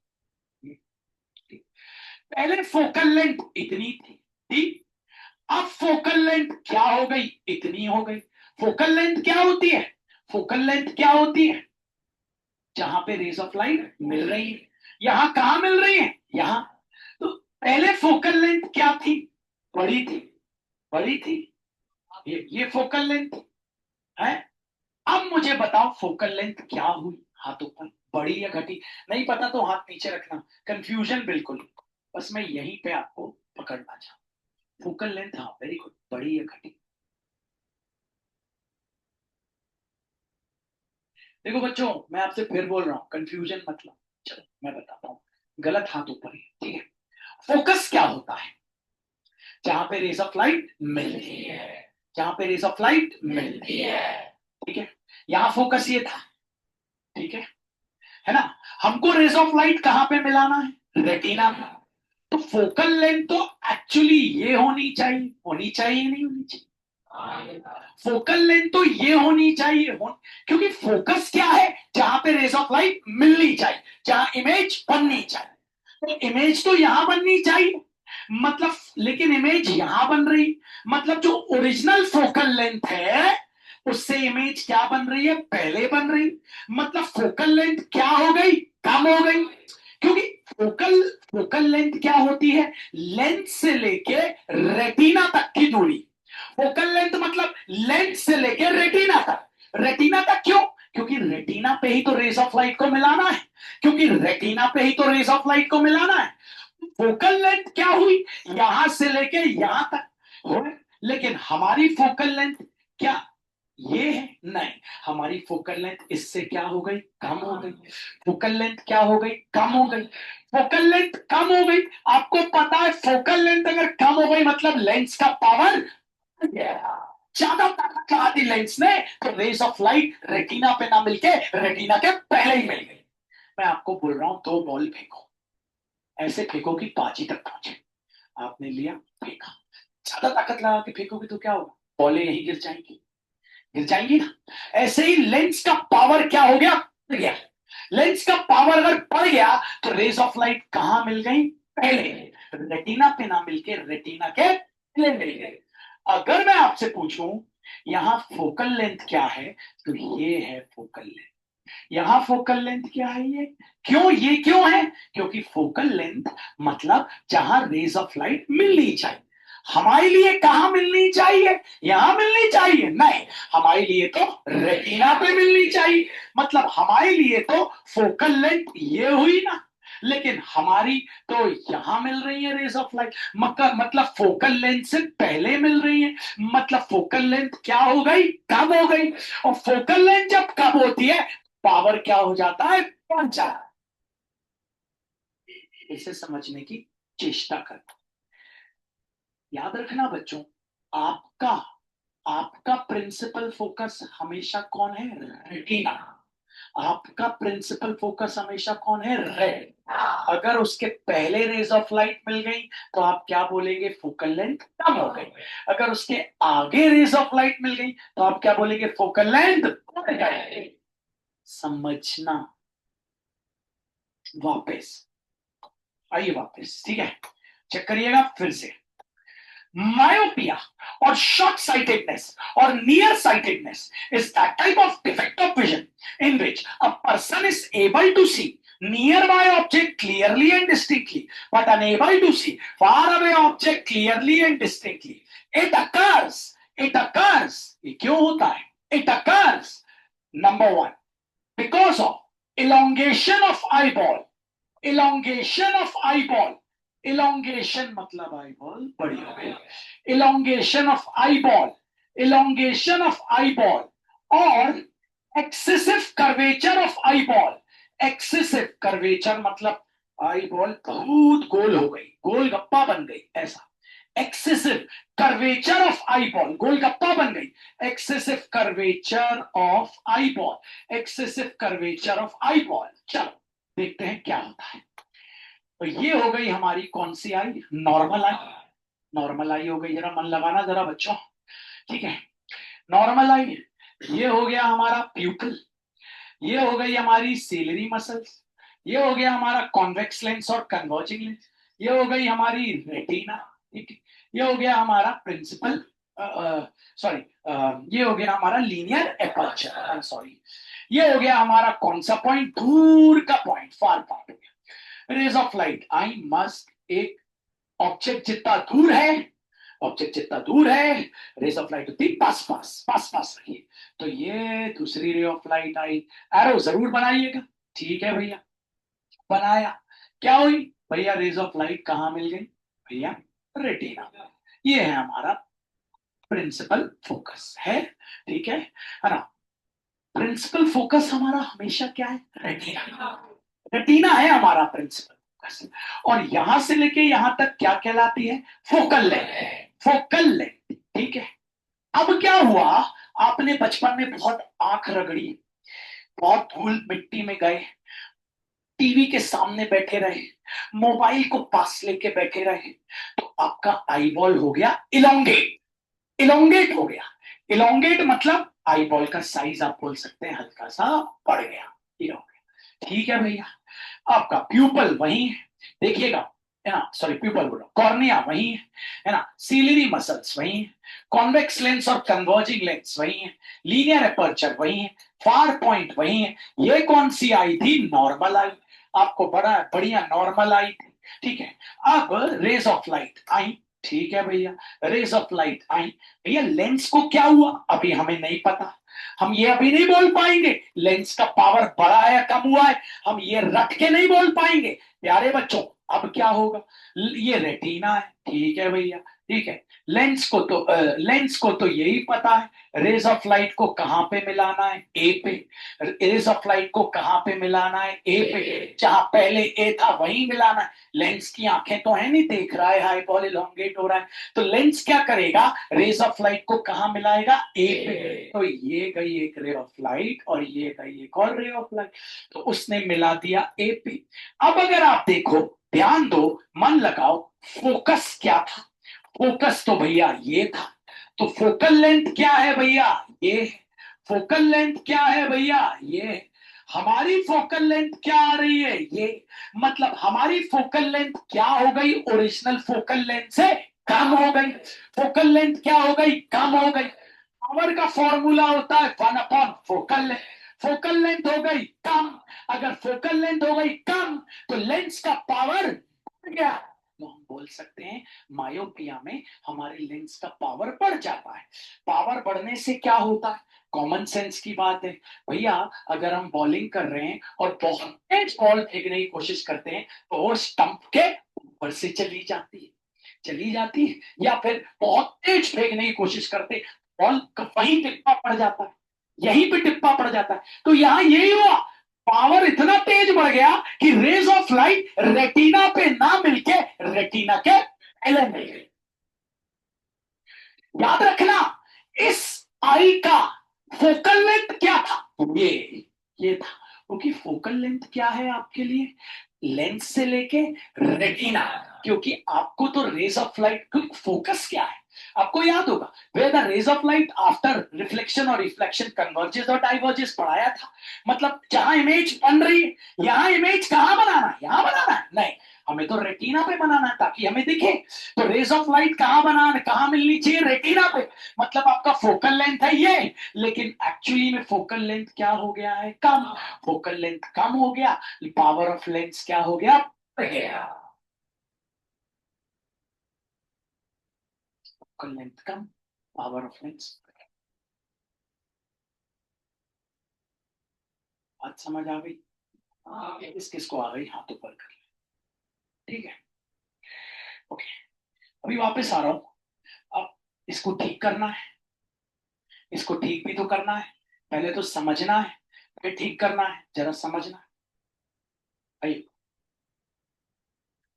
[SPEAKER 1] पहले फोकल लेंथ इतनी थी, ठीक, अब फोकल लेंथ क्या हो गई? इतनी हो गई। फोकल लेंथ क्या होती है? फोकल लेंथ क्या होती है? जहां पे रेज ऑफ लाइट मिल रही है। यहां कहां मिल रही है? यहां। तो पहले फोकल लेंथ क्या थी? बड़ी थी, बड़ी थी। ये फोकल लेंथ है। अब मुझे बताओ फोकल लेंथ क्या हुई हाथों पर? बड़ी या घटी? नहीं पता तो हाथ नीचे रखना, कंफ्यूजन बिल्कुल। बस मैं यहीं पे आपको पकड़ना चाहूँ। फोकल लेंथ, हाँ वेरी गुड, बड़ी या घटी? देखो बच्चों, मैं आपसे फिर बोल रहा हूँ, कंफ्यूजन मतलब, चलो मैं बताता हूँ, गलत हाथ ऊपर है। ठीक है, फोकस क्या होता है? जहां पे रेस ऑफ लाइट मिलती है, जहां पे रेस ऑफ लाइट मिलती है। ठीक है, यहां फोकस ये था। ठीक है ना? हमको रेस ऑफ लाइट कहां पे मिलाना है? रेटिना में। तो फोकल लेंथ तो एक्चुअली ये होनी चाहिए, होनी चाहिए नहीं होनी चाहिए? फोकल लेंथ तो ये होनी चाहिए, क्योंकि फोकस क्या है? जहां पे रेस ऑफ लाइट मिलनी चाहिए, जहां इमेज बननी चाहिए। तो इमेज तो यहां बननी चाहिए, मतलब, लेकिन इमेज यहां बन रही, मतलब जो ओरिजिनल फोकल लेंथ है उससे इमेज क्या बन रही है? पहले बन रही। मतलब फोकल लेंथ क्या हो गई? कम हो गई। क्योंकि फोकल फोकल लेंथ क्या होती है? लेंथ से लेके रेटिना तक की दूरी। फोकल लेंथ मतलब लेंथ से लेके रेटिना तक। रेटिना तक क्यों? क्योंकि पे ही तो रेज ऑफ लाइट को मिलाना है, क्योंकि रेटिना पे ही तो रेज ऑफ लाइट को मिलाना है। फोकल लेंथ क्या हुई, यहां से लेके यहां तक हो, लेकिन हमारी फोकल लेंथ क्या ये है, नहीं, हमारी फोकल लेंथ इससे क्या हो गई, कम हो गई। फोकल लेंथ क्या हो गई, कम हो गई। फोकल लेंथ कम हो गई, आपको पता है फोकल लेंथ अगर कम हो गई मतलब लेंस का पावर ज्यादा ताकत लगा दी लेंस ने, तो रेज ऑफ लाइट रेटिना पे ना मिलके रेटिना के पहले ही मिल गई। मैं आपको बोल रहा हूं 2 बॉल फेंको, ऐसे फेंको कि बाजी तक पहुंचे। आपने लिया, फेंका, ज्यादा ताकत लगा के फेंकोगे तो क्या होगा, बॉलें यही गिर जाएंगी, गिर जाएंगी ना। ऐसे ही लेंस का पावर क्या हो गया, बढ़ गया। लेंस का पावर अगर बढ़ गया तो रेज ऑफ लाइट कहां मिल गई, पहले, रेटिना पे ना मिलके रेटिना के पहले मिल गई। अगर मैं आपसे पूछूं यहां फोकल लेंथ क्या है, तो ये है फोकल लेंथ। यहां फोकल लेंथ क्या है, ये क्यों है, क्योंकि फोकल लेंथ मतलब जहां रेज ऑफ लाइट मिलनी चाहिए। हमारे लिए कहां मिलनी चाहिए, यहां मिलनी चाहिए, नहीं, हमारे लिए तो रेटिना पे मिलनी चाहिए। मतलब हमारे लिए तो फोकल लेंथ ये हुई ना, लेकिन हमारी तो यहां मिल रही है रेज ऑफ लाइट, मतलब फोकल लेंथ से पहले मिल रही है। मतलब फोकल लेंथ क्या हो गई, कम हो गई। और फोकल लेंथ जब कम होती है पावर क्या हो जाता है, बढ़ जाता है। इसे समझने की चेष्टा करना। याद रखना बच्चों, आपका आपका प्रिंसिपल फोकस हमेशा कौन है, रेटिना। आपका प्रिंसिपल फोकस हमेशा कौन है, रेड। अगर उसके पहले रेज ऑफ लाइट मिल गई तो आप क्या बोलेंगे, फोकल लेंथ कम हो गई। अगर उसके आगे रेज ऑफ लाइट मिल गई तो आप क्या बोलेंगे, फोकल लेंथ बढ़ गई। समझना। वापस आइए, वापस, ठीक है, चेक करिएगा फिर से। मायोपिया और शॉर्ट साइटेडनेस और near sightedness is that type of defect of vision in which a person is able to see nearby object clearly and distinctly but unable to see far away object clearly and distinctly. It occurs ये क्यों होता है, it occurs number one because of elongation of eyeball. elongation मतलब eyeball बड़ी हो गई, elongation of eyeball और excessive curvature of eyeball. excessive curvature मतलब eyeball बहुत गोल हो गई, गोल गप्पा बन गई, ऐसा। excessive curvature of eyeball, golgappa बन गई। excessive curvature of eyeball। चलो देखते हैं क्या होता है। तो ये हो गई हमारी कौन सी आई, नॉर्मल आई। नॉर्मल आई हो गई, जरा मन लगाना जरा बच्चों, ठीक है। नॉर्मल आई, ये हो गया हमारा प्यूपल, ये हो गई हमारी सीलरी मसल्स, ये हो गया हमारा कॉन्वेक्स लेंस और कन्वर्जिंग लेंस, ये हो गई हमारी रेटिना, ठीक है। ये हो गया हमारा प्रिंसिपल, सॉरी, ये हो गया हमारा लीनियर एपर्चर, सॉरी, ये हो गया हमारा कौन सा पॉइंट, दूर का पॉइंट, फार पॉइंट हो गया। रेज ऑफ लाइट आई मस्ट, एक ऑब्जेक्ट जितना दूर है, ऑब्जेक्ट जितना दूर है रेज ऑफ लाइट होती पास पास रखिए। तो ये दूसरी ray of light I, arrow जरूर बनाइएगा, ठीक है भैया, बनाया। क्या हुई भैया, रेज ऑफ लाइट कहां मिल गई भैया, रेटिना। ये है हमारा प्रिंसिपल फोकस है, ठीक है ना। प्रिंसिपल फोकस हमारा हमेशा क्या है, रेटिना। रेटिना है हमारा प्रिंसिपल फोकस, और यहां से लेके यहां तक क्या कहलाती है, फोकल लेंथ। फोकल लेंथ, ठीक है। अब क्या हुआ, आपने बचपन में बहुत आंख रगड़ी, बहुत धूल मिट्टी में गए, टीवी के सामने बैठे रहे, मोबाइल को पास लेके बैठे रहे, तो आपका आईबॉल हो गया इलोंगेट, इलोंगेट हो गया। इलोंगेट मतलब आईबॉल का साइज आप बोल सकते हैं हल्का सा बढ़ गया, इलोंगेट, ठीक है भैया। आपका प्यूपल वही है, देखिएगा, है ना, सॉरी प्यूपल बोलो, कॉर्निया वही है ना, सीलरी मसल्स वही है, कॉन्वेक्स लेंस और कन्वर्जिंग लेंस वही है, लीनियर एपर्चर वही है, फार पॉइंट वही है। ये कौन सी आई थी, नॉर्मल आई, आपको बड़ा बढ़िया नॉर्मल आई थी, ठीक है। अब रेज ऑफ लाइट आई, ठीक है भैया, रेज ऑफ लाइट आई, भैया लेंस को क्या हुआ अभी हमें नहीं पता, हम ये अभी नहीं बोल पाएंगे लेंस का पावर बढ़ा है या कम हुआ है, हम ये रख के नहीं बोल पाएंगे प्यारे बच्चों। अब क्या होगा, ये रेटिना है, ठीक है भैया, ठीक है। लेंस को तो यही पता है रेज ऑफ लाइट को कहां पे मिलाना है, ए पे। रेज ऑफ लाइट को कहां पे मिलाना है, ए पे, जहां पहले ए था वहीं मिलाना है। लेंस की आंखें तो है नहीं, देख रहा है हाईबॉल इलोंगेट हो रहा है, तो लेंस क्या करेगा, रेज ऑफ लाइट को कहां मिलाएगा, ए पे। तो ये गई एक रे ऑफ लाइट और ये गई एक और रे ऑफ लाइट, तो उसने मिला दिया ए पे। अब अगर आप देखो, ध्यान दो, मन लगाओ, फोकस क्या था, फोकस तो भैया ये था, तो फोकल लेंथ क्या है भैया, ये। फोकल लेंथ क्या है भैया, ये। हमारी फोकल लेंथ क्या आ रही है, ये। मतलब हमारी फोकल लेंथ क्या हो गई, ओरिजिनल फोकल लेंथ से कम हो गई। फोकल लेंथ क्या हो गई, कम हो गई। पावर का फॉर्मूला होता है 1 upon focal length, focal length हो गई कम। अगर फोकल लेंथ हो गई कम तो लेंस का पावर बढ़ गया, तो हम बोल सकते हैं मायोपिया में हमारे लेंस का पावर बढ़ जाता है। पावर बढ़ने से क्या होता है, कॉमन सेंस की बात है भैया। अगर हम बॉलिंग कर रहे हैं और बहुत तेज बॉल फेंकने की कोशिश करते हैं तो वो स्टंप के ऊपर से चली जाती है, या फिर बहुत तेज फेंकने की कोशिश करते बॉल वहीं टिप्पा पड़ जाता है, यहीं पे टिप्पा पड़ जाता है। तो यहां यही हुआ, पावर इतना तेज बढ़ गया कि रेज ऑफ लाइट रेटिना पे ना मिलके रेटिना के पहले मिल गई। याद रखना, इस आई का फोकल लेंथ क्या था, ये था, क्योंकि फोकल लेंथ क्या है आपके लिए, लेंस से लेके रेटिना। क्योंकि आपको तो रेज ऑफ लाइट, क्योंकि फोकस क्या है आपको याद होगा, where the rays of light after reflection और रिफ्लेक्शन कन्वर्जेस और डाइवर्जेस पढ़ाया था। मतलब जहां इमेज बन रही है, यहां इमेज कहां बनाना है, यहां बनाना है नहीं, हमें तो रेटिना पे बनाना है ताकि हमें दिखे। तो रेज ऑफ लाइट कहां बनाना, कहां मिलनी चाहिए, रेटिना पे। मतलब आपका फोकल लेंथ है ये, लेकिन एक्चुअली में फोकल लेंथ क्या हो गया है, कम। फोकल लेंथ कम हो गया, पावर ऑफ लेंस क्या हो गया, बढ़ गया। Focal length come, power of lens. बात समझ आ गई, किस किस को आ गई हाथ ऊपर कर, ठीक है, ओके। अभी वापस आ रहा हूं, अब इसको ठीक करना है, इसको ठीक भी तो करना है, पहले तो समझना है, फिर ठीक करना है, जरा समझना है।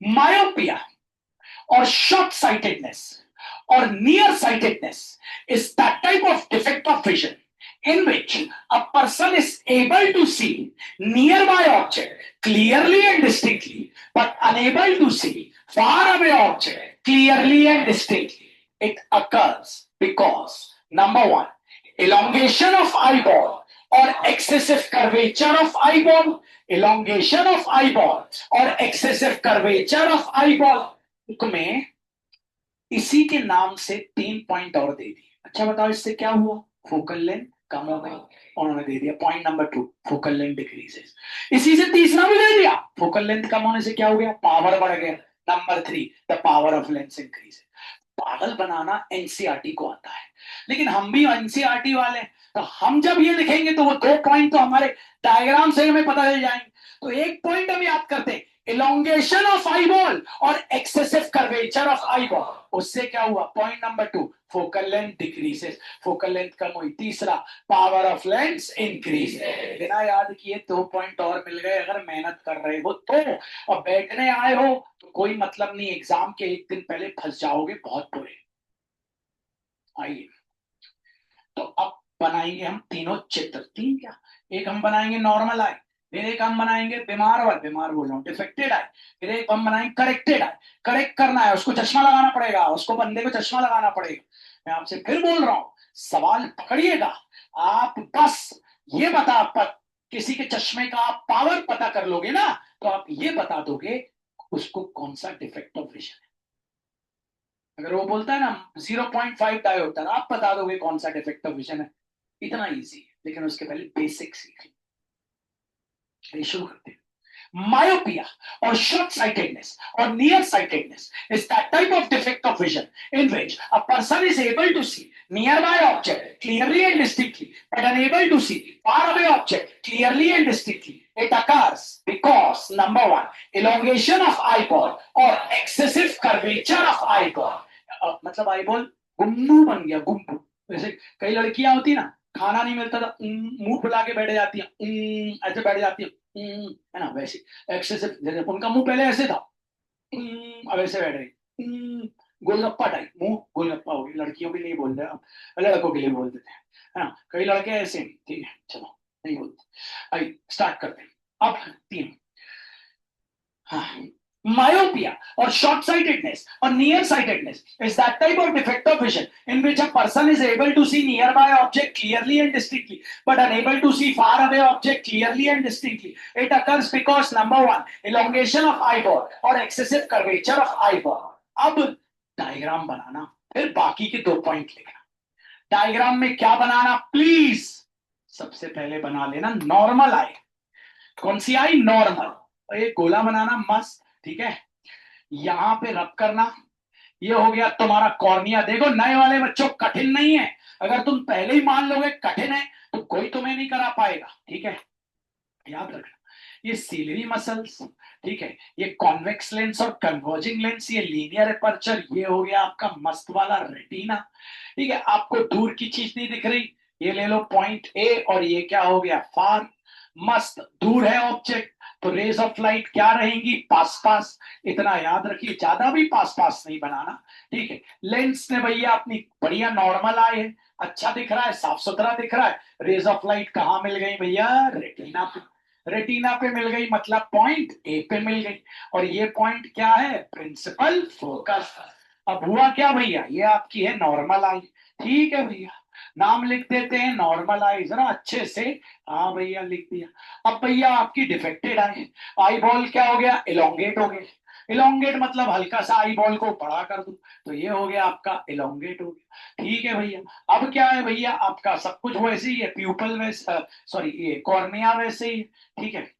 [SPEAKER 1] Myopia or short-sightedness or nearsightedness is that type of defect of vision in which a person is able to see nearby object clearly and distinctly but unable to see far away object clearly and distinctly. It occurs because number one, elongation of eyeball or excessive curvature of eyeball, elongation of eyeball or excessive curvature of eyeball में इसी के नाम से 3 point और दे दिए। अच्छा बताओ इससे क्या हुआ, फोकल लेंथ कम हो गई, उन्होंने दे दिया point number 2, focal length decreases. इसी से तीसरा भी दे दिया, फोकल लेंथ कम होने से क्या हो गया, पावर बढ़ गया। Number 3, the power of lens increase. पागल बनाना एनसीईआरटी को आता है, लेकिन हम भी एनसीईआरटी वाले हैं, तो हम जब ये लिखेंगे तो वो 2 पॉइंट तो हमारे डायग्राम से हमें पता चल जाएंगे। तो एक पॉइंट हम याद करते हैं, इलोंगेशन ऑफ आईबॉल और एक्सेसिव कर्वेचर ऑफ आईबॉल, उससे क्या हुआ, point number 2, focal length decreases, focal length कम हुई। तीसरा, पावर ऑफ लेंस इंक्रीज। बिना याद किए 2 पॉइंट और मिल गए, अगर मेहनत कर रहे हो तो। और बैठने आए हो तो कोई मतलब नहीं, एग्जाम के एक दिन पहले फंस जाओगे बहुत बुरे। आइए, तो अब बनाएंगे हम तीनों चित्र, तीन क्या, एक हम बनाएंगे नॉर्मल आई, फिर एक हम बनाएंगे बीमार बोल रहा हूँ डिफेक्टेड आई, फिर एक हम बनाएंगे करेक्टेड आई। करेक्ट करना है उसको चश्मा लगाना पड़ेगा, उसको बंदे को चश्मा लगाना पड़ेगा। मैं आपसे फिर बोल रहा हूँ, सवाल पकड़िएगा, आप बस ये किसी के चश्मे का आप पावर पता कर लोगे ना, तो आप ये बता दोगे उसको कौन सा डिफेक्ट ऑफ विजन है। अगर वो बोलता है ना 0.5 डायोप्टर, आप बता दोगे कौन सा डिफेक्ट ऑफ विजन है। इतना इजी है, लेकिन उसके पहले बेसिक सीख लो। शुरू करते हैं। Myopia or short-sightedness or nearsightedness is that type of defect of vision in which a person is able to see nearby object clearly and distinctly, but unable to see far away object clearly and distinctly. It occurs because number one, elongation of eyeball or excessive curvature of eyeball. मतलब eyeball गुम्बू बन गया, गुम्बू। वैसे कई लड़कियां होती ना, खाना नहीं मिलता था मुंह फुला के बैठ जाती है, ऐसे बैठ जाती है ना, वैसे एक्सेसिव, जैसे उनका मुंह पहले ऐसे था, अब ऐसे बैठ रही, गोलगप्पा टाइप मुंह, गोलगप्पा हो गई। लड़कियों के लिए बोल रहे हैं, लड़कों के लिए बोल देते हैं, है ना। कई लड़के ऐसे, ठीक है, चलो नहीं बोलते। आई स्टार्ट करते हैं अब। तीन, हाँ, myopia or short-sightedness or nearsightedness is that type of defect of vision in which a person is able to see nearby object clearly and distinctly, but unable to see far away object clearly and distinctly. It occurs because number one, elongation of eyeball or excessive curvature of eyeball. अब diagram बनाना, फिर बाकी के 2 point लिखना। Diagram में क्या बनाना, please सबसे पहले बना लेना नॉर्मल आई। कौन सी आई, नॉर्मल। एक गोला बनाना मस्त, ठीक है, यहां पे रब करना। ये हो गया तुम्हारा कॉर्निया। देखो नए वाले बच्चों, कठिन नहीं है, अगर तुम पहले ही मान लोगे कठिन है तो कोई तुम्हें नहीं करा पाएगा, ठीक है, याद रखना। ये सीलरी मसल्स, ठीक है, ये कॉन्वेक्स लेंस और कन्वर्जिंग लेंस, ये लीनियर अपर्चर, ये हो गया आपका मस्त वाला रेटिना, ठीक है। आपको दूर की चीज नहीं दिख रही, ये ले लो पॉइंट ए, और ये क्या हो गया, फार। मस्त दूर है ऑब्जेक्ट तो रेज ऑफ लाइट क्या रहेंगी, पास पास। इतना याद रखिए, ज्यादा भी पास पास नहीं बनाना, ठीक है। लेंस ने भैया अपनी बढ़िया नॉर्मल आए है, अच्छा दिख रहा है, साफ सुथरा दिख रहा है। रेज ऑफ लाइट कहाँ मिल गई भैया, रेटिना पे। रेटिना पे मिल गई मतलब पॉइंट ए पे मिल गई, और ये पॉइंट क्या है, प्रिंसिपल फोकस। अब हुआ क्या भैया, ये आपकी है नॉर्मल आई, ठीक है भैया। नाम लिख देते हैं नॉर्मल आई जरा अच्छे से। हाँ भैया लिख दिया। अब भैया आपकी डिफेक्टेड आई, आई बॉल क्या हो गया, इलोंगेट हो गया। इलोंगेट मतलब हल्का सा आई बॉल को बड़ा कर दूं, तो ये हो गया आपका इलोंगेट हो गया, ठीक है भैया। अब क्या है भैया, आपका सब कुछ वैसे ही है, प्यूपल वैसे, सॉरी ये कॉर्निया वैसे ही, ठीक है।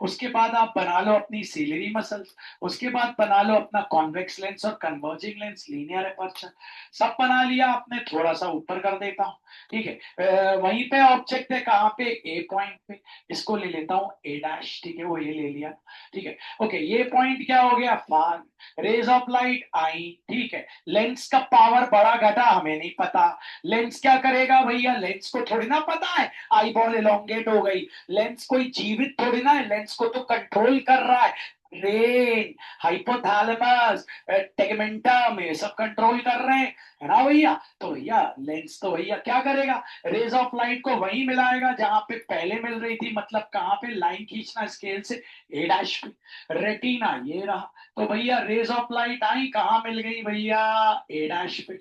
[SPEAKER 1] उसके बाद आप बना लो अपनी सीलरी मसल्स, उसके बाद बना लो अपना कॉन्वेक्स लेंस और कन्वर्जिंग लेंस, लीनियर अपर्चर, सब बना लिया आपने। थोड़ा सा ऊपर कर देता हूँ, ठीक है। वहीं पे ऑब्जेक्ट है कहाँ पे, ए पॉइंट पे, इसको ले लेता हूँ ए डैश, ठीक है, वो ये ले लिया, ठीक है। ओके, ये पॉइंट क्या हो गया, फार। रेज ऑफ लाइट आई, ठीक है। लेंस का पावर बड़ा घटा हमें नहीं पता, लेंस क्या करेगा भैया, लेंस को थोड़ी ना पता है आई बॉल एलोंगेट हो गई। लेंस कोई जीवित थोड़ी ना है, लेंस को तो कंट्रोल कर रहा है ब्रेन, हाइपोथैलेमस, टेगमेंटम, ये सब कंट्रोल कर रहे हैं, है ना भैया। तो भैया लेंस तो भैया क्या करेगा, रेज ऑफ लाइट को वहीं मिलाएगा जहां पे पहले मिल रही थी, मतलब कहां पे, लाइन खींचना स्केल से ए डैश पे, रेटिना ये रहा। तो भैया रेज ऑफ लाइट आई कहां मिल गई भैया, ए डैश पे।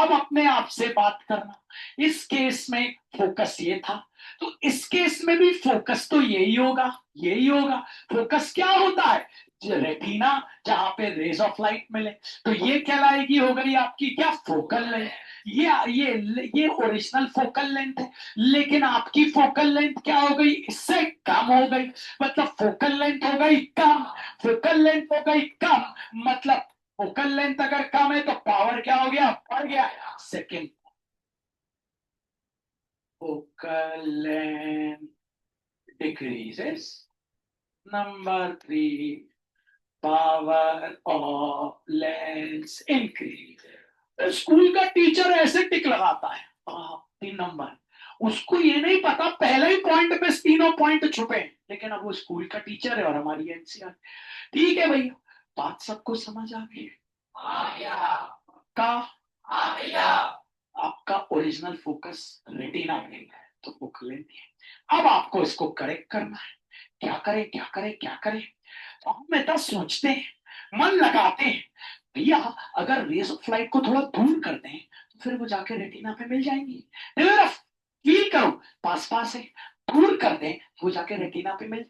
[SPEAKER 1] अब अपने आप से बात करना, इस केस में फोकस ये था, तो इस केस में भी फोकस तो यही होगा, यही होगा। फोकस क्या होता है, रेटिना, जहां पे रेज ऑफ लाइट मिले, तो ये कहलाएगी, हो गई आपकी क्या, फोकल लेंथ। ये ओरिजिनल फोकल लेंथ है, लेकिन आपकी फोकल लेंथ क्या हो गई, इससे कम हो गई, मतलब फोकल लेंथ हो गई कम। फोकल लेंथ हो गई कम, मतलब फोकल लेंथ अगर कम है तो पावर क्या हो गया, बढ़ गया। Second, focal length decreases. Number three, power of lens increases. तो स्कूल का टीचर ऐसे टिक लगाता है, 3 नंबर। उसको ये नहीं पता पहले ही पॉइंट पे तीनों पॉइंट छुपे हैं, लेकिन अब वो स्कूल का टीचर है और हमारी एनसीआर, ठीक है भैया। बात सबको समझ आ गई का, आपका ओरिजिनल फोकस रेटिना में है तो बुक लेनी है। अब आपको इसको करेक्ट करना है, क्या करें क्या करें क्या करें, तो हम ऐसा सोचते हैं, मन लगाते हैं, भैया अगर रेज ऑफ लाइट को थोड़ा दूर कर दें तो फिर वो जाके रेटिना पे मिल जाएंगी। फील करो पास पास है, दूर कर दें वो जाके रेटिना पे मिल,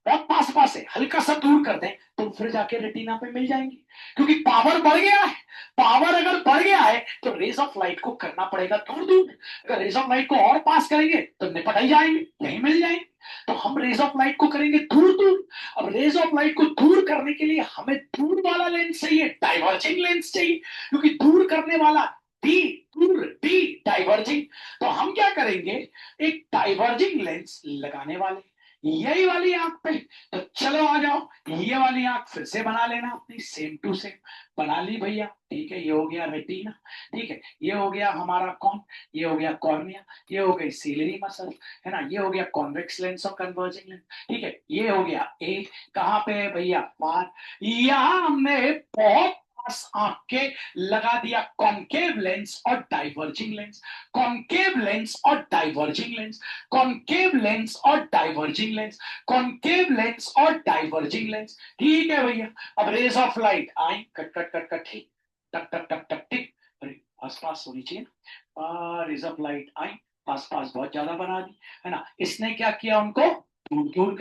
[SPEAKER 1] बहुत पास पास है, हल्का सा दूर कर दें तो फिर जाके रेटिना पे मिल जाएंगे, क्योंकि पावर बढ़ गया है। पावर अगर बढ़ गया है तो रेज ऑफ लाइट को करना पड़ेगा दूर दूर, अगर रेज ऑफ लाइट को और पास करेंगे तो निपट ही जाएंगे, यही मिल जाएंगे। तो हम रेज ऑफ लाइट को करेंगे दूर दूर। अब रेज ऑफ लाइट को दूर करने के लिए हमें दूर वाला लेंस चाहिए, डाइवर्जिंग लेंस चाहिए, क्योंकि दूर करने वाला डी, दूर डी, डाइवर्जिंग। तो हम क्या करेंगे, एक डाइवर्जिंग लेंस लगाने वाले, यही वाली आंख पे। तो चलो आ जाओ, ये वाली आंख फिर से बना लेना अपनी, सेम टू सेम बना ली भैया। ठीक है, ये हो गया रेटिना। ठीक है, ये हो गया हमारा कौन, ये हो गया कॉर्निया, ये हो गई सीलरी मसल, है ना, ये हो गया कॉन्वेक्स लेंस और कन्वर्जिंग लेंस। ठीक है, ये हो गया ए, कहाँ पे है भैया, पार। यहां हमने बहुत पास आंख के लगा दिया कॉन्केव लेंस और डाइवर्जिंग लेंस, कॉन्केव लेंस और डाइवर्जिंग लेंस, कॉन्केव लेंस और डाइवर्जिंग लेंस, कॉन्केव लेंस और डाइवर्जिंग लेंस। ठीक है भैया, अब रेज ऑफ लाइट आई, कट कट कट कट, ठीक, टक टक टक टक, ठीक, अरे आस पास होनी चाहिए ना, रेज ऑफ लाइट आई, आस पास बहुत ज्यादा बना दी, है ना। इसने क्या किया, उनको दूर दूर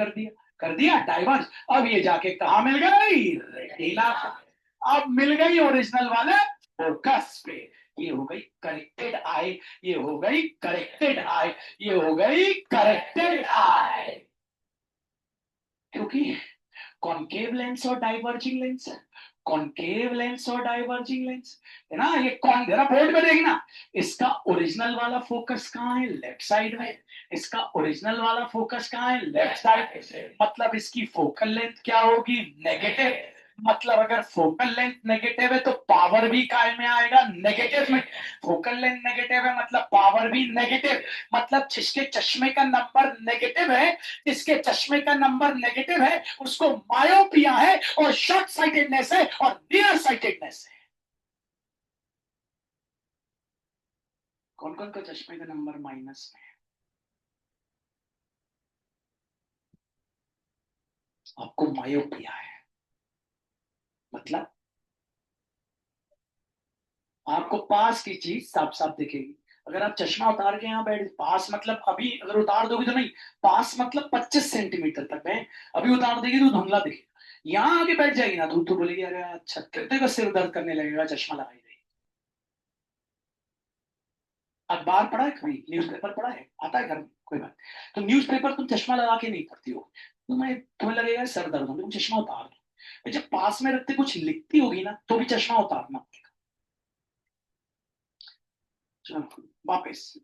[SPEAKER 1] कर दिया डाइवर्ज। अब ये जाके कहा मिल गई, रेटिना। अब मिल गई ओरिजिनल वाले फोकस पे। ये हो गई करेक्टेड आई, ये हो गई करेक्टेड आई, ये हो गई करेक्टेड आई। क्योंकि कॉन्केव लेंस और डाइवर्जिंग लेंस, कॉन्केव लेंस और डाइवर्जिंग लेंस, है ना। ये कौन जरा बोर्ड में देखना, इसका ओरिजिनल वाला फोकस कहाँ है, लेफ्ट साइड में। इसका ओरिजिनल वाला फोकस कहाँ है, लेफ्ट साइड। मतलब इसकी फोकल लेंथ क्या होगी, नेगेटिव। मतलब अगर फोकल लेंथ नेगेटिव है तो पावर भी काय में आएगा, नेगेटिव में। फोकल लेंथ नेगेटिव है मतलब पावर भी नेगेटिव। मतलब जिसके चश्मे का नंबर नेगेटिव है, जिसके चश्मे का नंबर नेगेटिव है उसको मायोपिया है और शॉर्ट साइटेडनेस है और नियर साइटेडनेस है। कौन कौन का चश्मे का नंबर माइनस में है, आपको मायोपिया है। मतलब आपको पास की चीज साफ साफ दिखेगी। अगर आप चश्मा उतार के यहाँ बैठ, पास मतलब अभी अगर उतार दोगे तो नहीं, पास मतलब 25 सेंटीमीटर तक है, अभी उतार देगी तो धुंधला दिखेगा। यहाँ आगे बैठ जाएगी ना तो बोलेगी अरे अच्छा, कितने का सिर दर्द करने लगेगा, चश्मा लगाई देगी। अखबार पढ़ा है कभी, न्यूज़पेपर पढ़ा है, आता है घर में, कोई बात। तो न्यूज़पेपर तुम चश्मा लगा के नहीं पढ़ती हो, तुम्हें लगेगा सर दर्द हो, तुम चश्मा उतार दो। जब पास में रखते कुछ लिखती होगी ना तो भी चश्मा उतारना पड़ेगा। चलो वापस,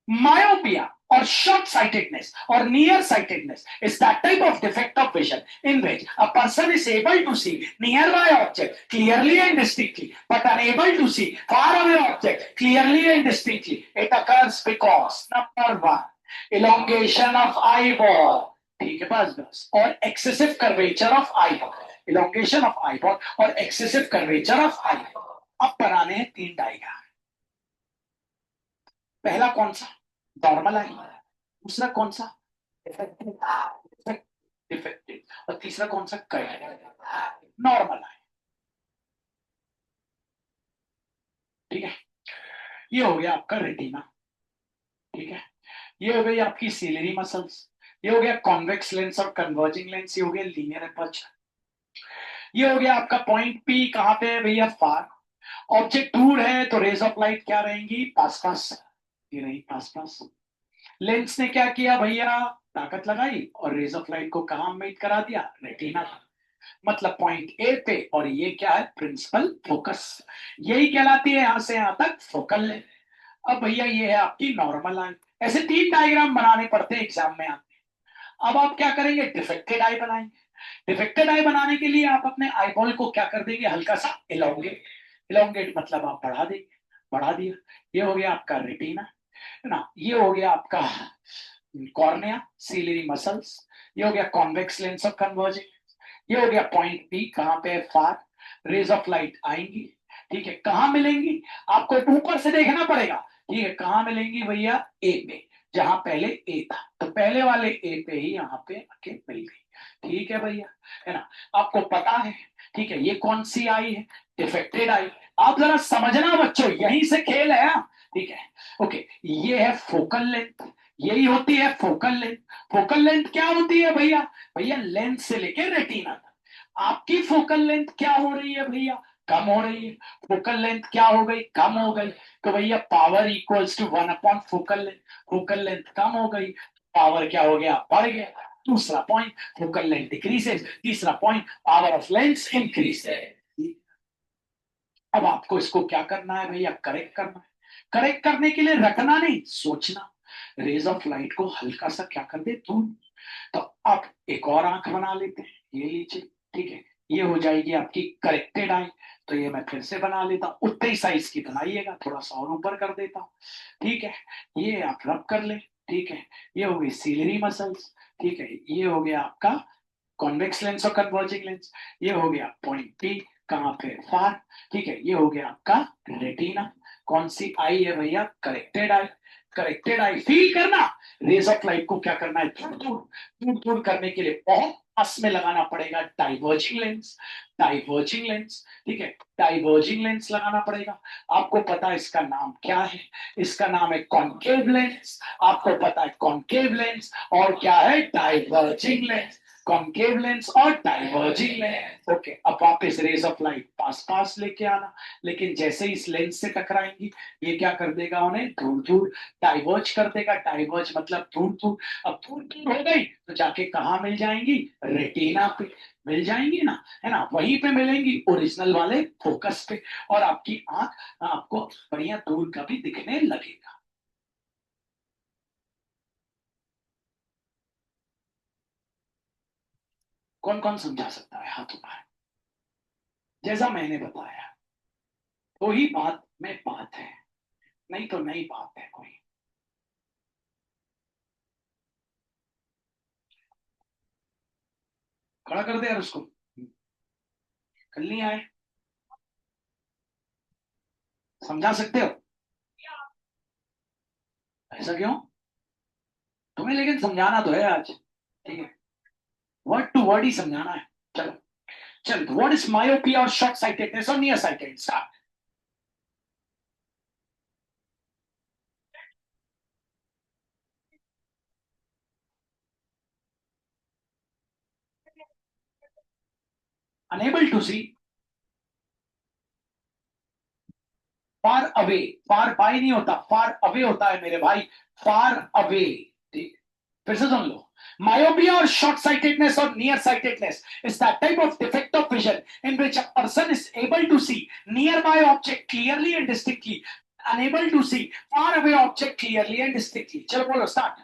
[SPEAKER 1] myopia or short-sightedness or near-sightedness is that type of defect of vision in which a person is able to see nearby object clearly and distinctly but unable to see far away object clearly and distinctly. It occurs because number one, elongation of eyeball, ठीक है, बस, और excessive curvature of eyeball, elongation of eyeball और excessive curvature of eyeball। अब बनाने हैं 3 diagram. पहला कौन सा, नॉर्मल आई। दूसरा कौन सा, डिफेक्टिव। और तीसरा कौन सा, करेक्ट, नॉर्मल आई। ठीक है, ये हो गया आपका रेटिना। ठीक है, ये हो गई आपकी सीलरी मसल्स, ये हो गया कॉन्वेक्स लेंस और कन्वर्जिंग लेंस, ये हो गया लीनियर अपर्चर, ये हो गया आपका पॉइंट पी, कहां पे है भैया, फार। ऑब्जेक्ट दूर है तो रेज ऑफ लाइट क्या रहेंगी, पास पास, ये रही पास पास। लेंस ने क्या किया भैया, ताकत लगाई और रेज ऑफ लाइट को कहां मेट करा दिया, रेटिना। मतलब पॉइंट ए पे, और ये क्या है, प्रिंसिपल फोकस, यही कहलाती है यहां से यहां तक फोकल लेंथ। अब भैया ये है आपकी नॉर्मल आई। ऐसे 3 डायग्राम बनाने पड़ते हैं एग्जाम में आते हैं। अब आप क्या करेंगे, डिफेक्टेड आई बनाएंगे। डिफेक्टेड आई बनाने के लिए आप अपने आईबॉल को क्या कर देंगे, हल्का सा इलोंगेट। इलोंगेट मतलब आप बढ़ा देंगे, बढ़ा दिया। ये हो गया आपका रेटिना, है ना, ये हो गया आपका कॉर्निया, सीलरी मसल्स, ये हो गया कॉन्वेक्स लेंस ऑफ कन्वर्जिंग, ये हो गया पॉइंट पी, कहां पे, फार। रेज ऑफ लाइट आएंगी, ठीक है, कहां मिलेंगी, आपको ऊपर से देखना पड़ेगा। ठीक है, कहां मिलेंगी भैया, ए पे, जहां पहले ए था, तो पहले वाले ए पे ही यहाँ पे आके मिल गई। ठीक है भैया, है ना, आपको पता है। ठीक है, ये कौन सी आई है, डिफेक्टेड आई। आप जरा समझना बच्चों, यहीं से खेल है। ठीक है, ओके, ये है फोकल लेंथ, यही होती है फोकल लेंथ। फोकल लेंथ क्या होती है भैया? भैया लेंस से लेके रेटिना तक। आपकी फोकल लेंथ क्या हो रही है भैया? कम हो रही है। फोकल लेंथ क्या हो गई? कम हो गई। तो भैया power equals to 1 upon focal length. Focal length कम हो गई, पावर क्या हो गया? बढ़ गया। दूसरा पॉइंट, फोकल लेंथ डिक्रीजेस। तीसरा point, power of lens increase है। अब आपको इसको क्या करना है भैया? करेक्ट करना है। करेक्ट करने के लिए रखना नहीं, सोचना। रेज ऑफ लाइट को हल्का सा क्या कर दे तू। तो आप एक और आंख बना लेते हैं, ये लीजिए। ठीक है, ये हो जाएगी आपकी करेक्टेड आई। तो ये मैं फिर से बना लेता हूँ, उतने ही साइज की बनाइएगा, थोड़ा सा और ऊपर कर देता हूँ। ठीक है, ये आप रब कर ले। ठीक है, ये हो गई सीलरी मसल्स। ठीक है, ये हो गया आपका कॉन्वेक्स लेंस और कन्वर्जिंग लेंस। ये हो गया पॉइंट पी, कहाँ पे? फार। ठीक है, ये हो गया आपका रेटिना। कौन सी आई है भैया? Corrected I. Corrected I feel करना। रेज ऑफ लाइट को क्या करना है? दूर दूर, दूर दूर करने के लिए बहुत पास में लगाना पड़ेगा डाइवर्जिंग लेंस। डाइवर्जिंग लेंस, ठीक है, डाइवर्जिंग लेंस लगाना पड़ेगा। आपको पता है इसका नाम क्या है? इसका नाम है कॉन्केव लेंस। आपको पता है कॉन्केव लेंस और क्या है? Diverging lens. कॉन्केव लेंस और डाइवर्जिंग लेंस। ओके, अब वापस रेज ऑफ लाइट पास पास लेके आना। लेकिन जैसे ही इस लेंस से टकराएंगी, ये क्या कर देगा? उन्हें दूर दूर डाइवर्ज कर देगा। डाइवर्ज मतलब दूर दूर। अब दूर दूर हो गई तो जाके कहाँ मिल जाएंगी? रेटिना पे मिल जाएंगी ना, है ना? वहीं पे मिलेंगी ओरिजिनल वाले फोकस पे। और आपकी आंख आपको बढ़िया दूर का भी दिखने लगेगा। कौन कौन समझा सकता है? हाथ उठाए। जैसा मैंने बताया, वही बात में बात है, नहीं तो नई बात है कोई। खड़ा कर दे यार उसको। कल नहीं आए, समझा सकते हो? ऐसा क्यों? तुम्हें लेकिन समझाना तो है आज। ठीक है, वर्ड टू वर्ड ही समझाना है। चलो, चलो, व्हाट इज मायोपिया और शॉर्ट साइटेडनेस और near sighted? Start. Unable to see, far away. Far by नहीं होता, फार अवे होता है मेरे भाई। Far away. ठीक, फिर से सुन लो। Myopia or short-sightedness or nearsightedness is that type of defect of vision in which a person is able to see nearby object clearly and distinctly, unable to see far away object clearly and distinctly. चलो बोलो, start.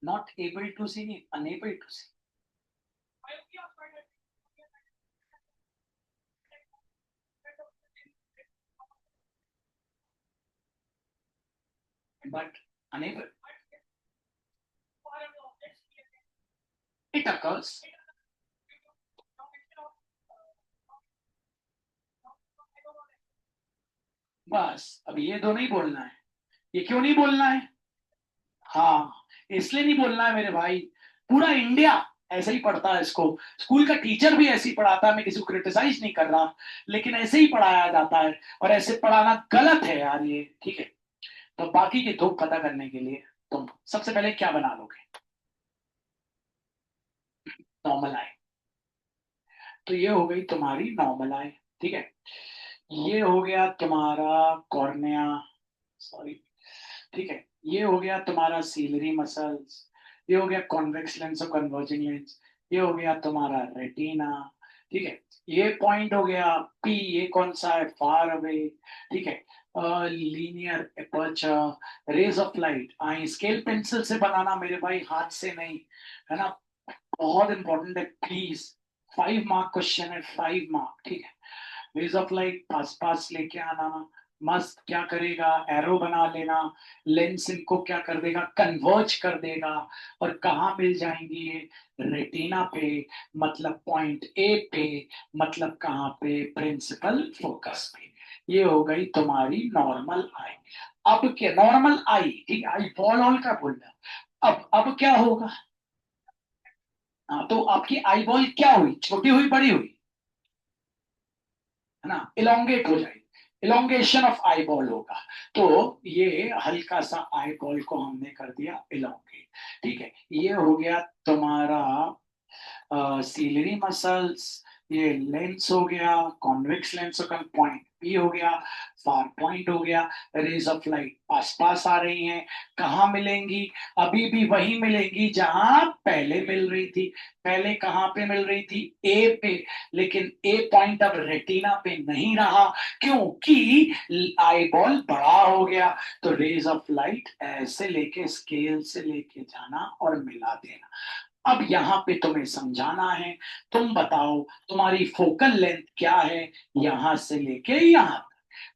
[SPEAKER 1] Not able to see, unable to see. But unable. It occurs. बस अब ये दो नहीं बोलना है। ये क्यों नहीं बोलना है? हाँ, इसलिए नहीं बोलना है मेरे भाई। पूरा इंडिया ऐसे ही पढ़ता है इसको। स्कूल का टीचर भी ऐसे ही पढ़ाता है, मैं किसी को क्रिटिसाइज नहीं कर रहा, लेकिन ऐसे ही पढ़ाया जाता है। और ऐसे पढ़ाना गलत है यार ये। ठीक है, तो बाकी के दो पता करने के लिए तुम सबसे पहले क्या बना लोगे? नॉर्मल आई। तो ये हो गई तुम्हारी नॉर्मल आई। ठीक है, ये हो गया तुम्हारा कॉर्निया। सॉरी। ठीक है, ये हो गया तुम्हारा सीलरी मसल्स। ये हो गया कॉन्वेक्स लेंस और कन्वर्जिंग लेंस। ये हो गया तुम्हारा रेटिना। ठीक है, ये पॉइंट हो गया पी। ये कौन सा है? Far away. ठीक है, linear aperture. Rays of light आई स्केल पेंसिल से बनाना मेरे भाई, हाथ से नहीं, है ना? बहुत इंपॉर्टेंट है प्लीज। 5 मार्क क्वेश्चन है, 5 मार्क। ठीक है, रेज ऑफ लाइट पास पास लेके आना। मस्त क्या करेगा? एरो बना लेना। लेंस इनको क्या कर देगा? कन्वर्ज कर देगा। और कहाँ मिल जाएंगी ये? रेटिना पे, मतलब पॉइंट ए पे, मतलब कहाँ पे? प्रिंसिपल फोकस पे। ये हो गई तुम्हारी नॉर्मल आई। अब क्या नॉर्मल आई? ठीक है, आई बॉल ऑल का बोल रहा। अब क्या होगा? हाँ, तो आपकी आई बॉल क्या हुई? छोटी हुई, बड़ी हुई? है ना, इलोंगेट हो जाएगी, इलोंगेशन ऑफ आई बॉल होगा। तो ये हल्का सा आई बॉल को हमने कर दिया इलोंगेट। ठीक है, ये हो गया तुम्हारा सीलरी मसल्स, ये लेंस हो गया, कॉन्वेक्स लेंस का पॉइंट बी हो गया, फार पॉइंट हो गया। रेज ऑफ लाइट आस पास आ रही हैं, कहाँ मिलेंगी? अभी भी वही मिलेंगी जहां पहले मिल रही थी। पहले कहाँ पे मिल रही थी? ए पे। लेकिन ए पॉइंट अब रेटिना पे नहीं रहा, क्योंकि आई बॉल बड़ा हो गया। तो रेज ऑफ लाइट ऐसे लेके स्केल से लेके जाना और मिला देना। अब यहाँ पे तुम्हें समझाना है, तुम बताओ तुम्हारी फोकल लेंथ क्या है यहां से लेके यहां तक।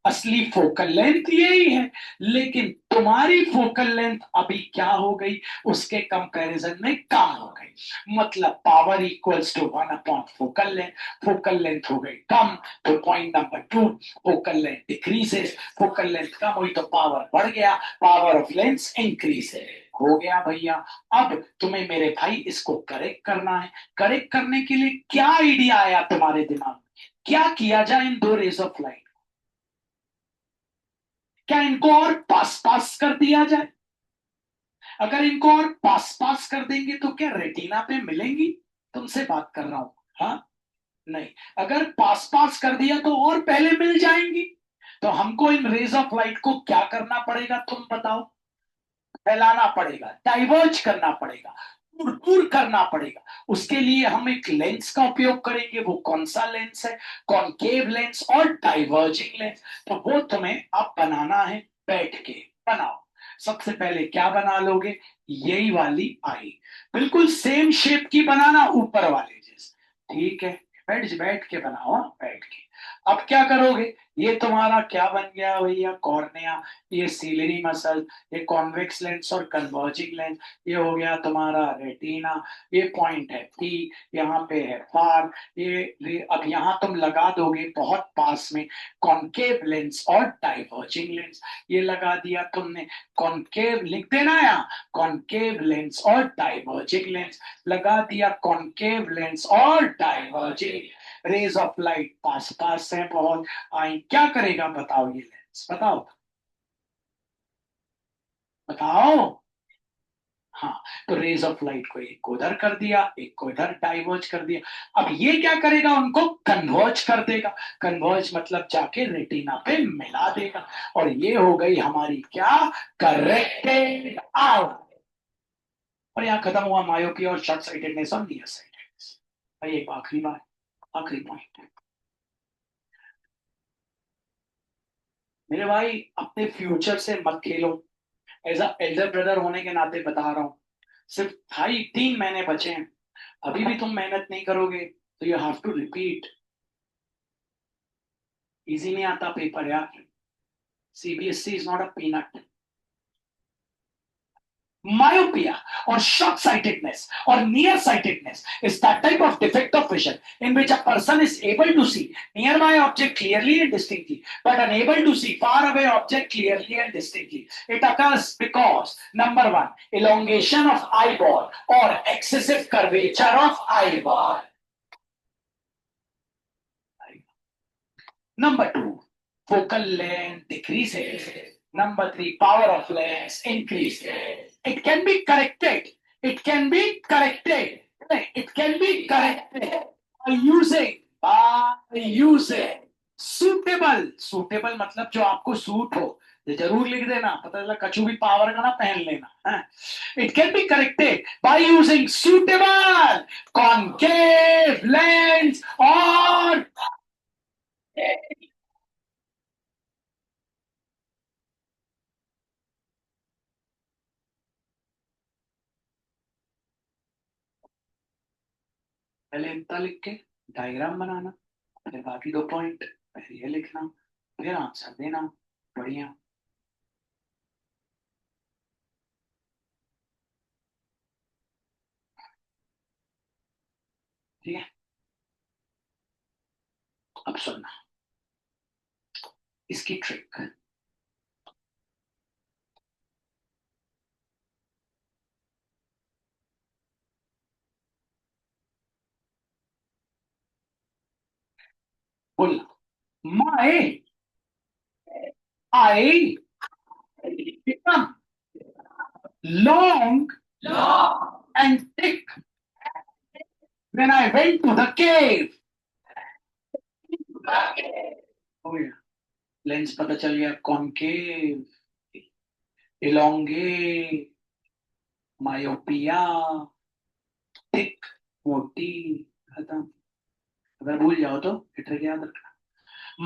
[SPEAKER 1] असली फोकल लेंथ यही है, लेकिन तुम्हारी फोकल लेंथ अभी क्या हो गई? उसके कंपैरिजन में कम हो गई। मतलब power equals to 1 upon focal length, focal length हो गई कम। तो point number 2, focal length decreases, focal length कम हुई तो पावर बढ़ गया, पावर ऑफ लेंस इंक्रीज हो गया भैया। अब तुम्हें मेरे भाई इसको करेक्ट करना है। करेक्ट करने के लिए क्या आइडिया आया तुम्हारे दिमाग में? क्या किया जाए इन दो रेज ऑफ लाइट? क्या इनको और पास पास कर दिया जाए? अगर इनको और पास पास कर देंगे तो क्या रेटिना पे मिलेंगी? तुमसे बात कर रहा हूं। हाँ, नहीं। अगर पास पास कर दिया तो और पहले मिल जाएंगी। तो हमको इन रेज ऑफ लाइट को क्या करना पड़ेगा, तुम बताओ? फैलाना पड़ेगा, डाइवर्ज करना पड़ेगा, दूर दूर करना पड़ेगा। उसके लिए हम एक लेंस का उपयोग करेंगे। वो कौन सा लेंस है? कॉनकेव लेंस और डाइवर्जिंग लेंस। तो वो तुम्हें अब बनाना है, बैठ के बनाओ। सबसे पहले क्या बना लोगे? यही वाली आई, बिल्कुल सेम शेप की बनाना, ऊपर वाले जैसे। ठीक है, बैठ बैठ के बनाओ, हाँ, बैठ के। अब क्या करोगे? ये तुम्हारा क्या बन गया भैया? कॉर्निया, ये सीलरी मसल, ये कॉन्वेक्स लेंस और कन्वर्जिंग लेंस, ये हो गया तुम्हारा रेटिना। ये पॉइंट है पी, यहाँ पे है फार। अब यहाँ तुम लगा दोगे बहुत पास में कॉनकेव लेंस और डाइवर्जिंग लेंस। ये लगा दिया तुमने, कॉनकेव लिख देना यहाँ, कॉनकेव लेंस और डाइवर्जिंग लेंस लगा दिया, कॉनकेव लेंस और डाइवर्जिंग। रेज ऑफ लाइट पास पास है बहुत, आई क्या करेगा बताओ? ये लेंस बताओ, बताओ। हाँ, तो रेज ऑफ लाइट को एक को इधर कर दिया, एक को इधर डाइवर्ज कर दिया। अब ये क्या करेगा? उनको कन्वर्ज कर देगा। कन्वर्ज मतलब जाके रेटिना पे मिला देगा। और ये हो गई हमारी क्या? करेक्टेड आई। और यहाँ खत्म हुआ मायोपी और शॉर्ट साइटेडनेस और नियर साइटेडनेस। भाई एक आखिरी बात, आखिरी पॉइंट। मेरे भाई अपने फ्यूचर से मत खेलो। एज अ एल्डर ब्रदर होने के नाते बता रहा हूँ, सिर्फ 3 महीने बचे हैं। अभी भी तुम मेहनत नहीं करोगे तो you have to repeat. Easy नहीं आता पेपर यार। CBSE is not a peanut. Myopia or short-sightedness or nearsightedness is that type of defect of vision in which a person is able to see nearby object clearly and distinctly, but unable to see far away object clearly and distinctly. It occurs because number one, elongation of eyeball or excessive curvature of eyeball. Number two, focal length decreases. Number three, power of lens increases. It can be corrected. It can be corrected. It can be corrected by using suitable. Suitable मतलब जो आपको suit हो। ये जरूर लिख देना, पता चला कछु भी पावर का ना पहन लेना। It can be corrected by using suitable concave lens or पहले इतना लिख के डायग्राम बनाना, फिर बाकी 2 पॉइंट, फिर ये लिखना, फिर आंसर देना। बढ़िया। ठीक है, अब सुनना इसकी ट्रिक। बोलना, My I become long and thick when I went to the cave. हो गया, लेंस पता चल गया, कॉनकेव, इलोंगेट, मायोपिया, थिक, मोटी, खत्म। अगर भूल जाओ तो ट्रिक याद रखना।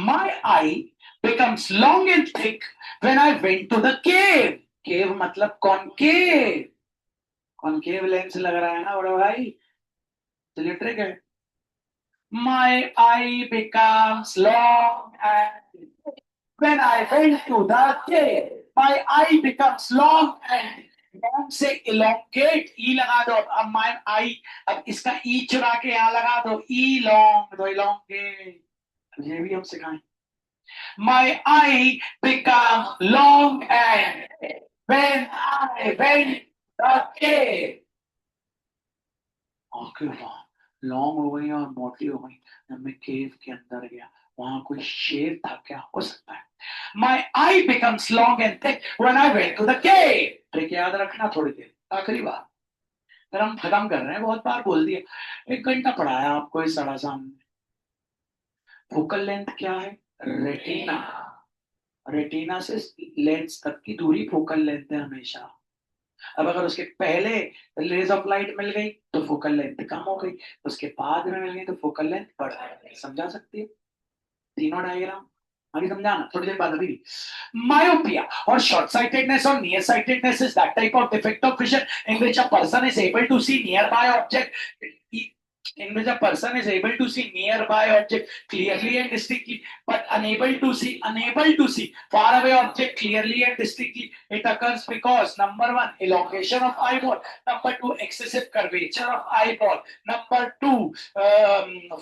[SPEAKER 1] My eye becomes long and thick when I went to the cave. केव मतलब कॉनकेव, कॉनकेव लेंस लग रहा है ना बड़ा भाई, चलिए ट्रिक है। My eye becomes long and when I went to the cave. My eye becomes long and long से elongate ई लगा दो। अब my eye, अब इसका ई चुरा के यहाँ लगा दो, ई long तो elongate, ये भी हम सिखाएं। My eye becomes long and when I went the cave. आंखें लॉन्ग हो गई और मोटी हो गई जब मैं केव के अंदर गया, वहां कोई शेर था क्या, हो सकता है। My eye becomes long and thick when I went to the cave. Trick याद रखना थोड़ी देर, आखिरी बार, फिर हम खत्म कर रहे हैं, बहुत बार बोल दिया, 1 घंटा पढ़ाया आपको इस सड़ा सामने। फोकल लेंथ क्या है? रेटिना, रेटिना से लेंस तक की दूरी फोकल लेंथ है हमेशा। अब अगर उसके पहले रेज ऑफ लाइट मिल गई तो फोकल लेंथ कम हो गई, उसके बाद में मिल गई तो फोकल लेंथ बढ़ गई। समझा सकती है तीनों डायग्राम? आगे समझाना थोड़ी देर बाद। अभी मायोपिया और शॉर्ट साइटेडनेस और near sightedness is that type of defect of vision in which a person is able to see nearby object, in which a person is able to see nearby object clearly and distinctly, but unable to see far away object clearly and distinctly. It occurs because number one, elongation of eyeball; number two, excessive curvature of eyeball; number two,